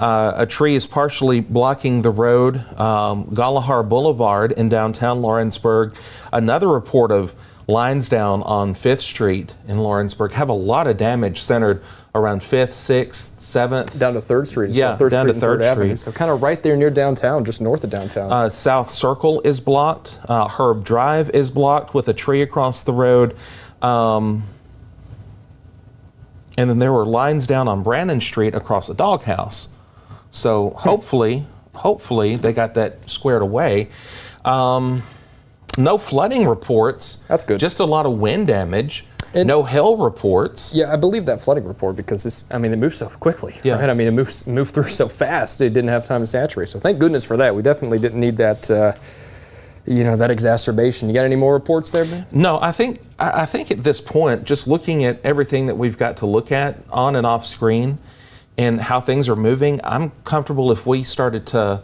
A tree is partially blocking the road, Galahar Boulevard in downtown Lawrenceburg. Another report of lines down on 5th Street in Lawrenceburg have a lot of damage centered around 5th, 6th, 7th. Down to 3rd Street. Yeah, 3rd down Street to 3rd Avenue. Street. So kind of right there near downtown, just north of downtown. South Circle is blocked. Herb Drive is blocked with a tree across the road. And then there were lines down on Brannan Street across a doghouse. So hopefully they got that squared away. No flooding reports. That's good. Just a lot of wind damage. And no hail reports. Yeah, I believe that flooding report because they move so quickly. Yeah. Right? I mean, it moved through so fast, it didn't have time to saturate. So thank goodness for that. We definitely didn't need that, that exacerbation. You got any more reports there, man? No, I think at this point, just looking at everything that we've got to look at on and off screen, and how things are moving, I'm comfortable if we started to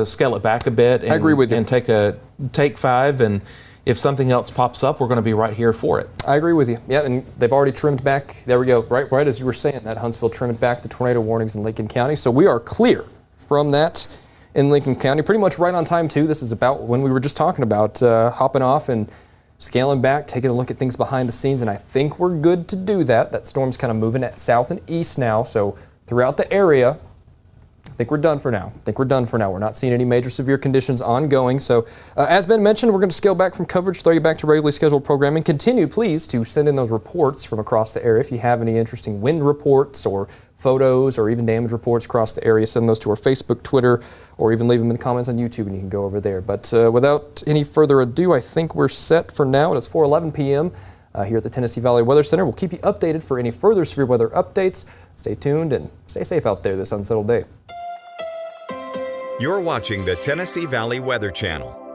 scale it back a bit. And, I agree with you. And take 5, and if something else pops up, we're going to be right here for it. I agree with you. Yeah, and they've already trimmed back. There we go. Right as you were saying that, Huntsville trimmed back the tornado warnings in Lincoln County. So we are clear from that in Lincoln County. Pretty much right on time, too. This is about when we were just talking about hopping off and scaling back, taking a look at things behind the scenes, and I think we're good to do that. That storm's kind of moving south and east now, so throughout the area, I think we're done for now. We're not seeing any major severe conditions ongoing. So as Ben mentioned, we're going to scale back from coverage, throw you back to regularly scheduled programming. Continue, please, to send in those reports from across the area. If you have any interesting wind reports or photos or even damage reports across the area, send those to our Facebook, Twitter, or even leave them in the comments on YouTube and you can go over there. But without any further ado, I think we're set for now. It's 4:11 p.m. Here at the Tennessee Valley Weather Center. We'll keep you updated for any further severe weather updates. Stay tuned and stay safe out there this unsettled day. You're watching the Tennessee Valley Weather Channel.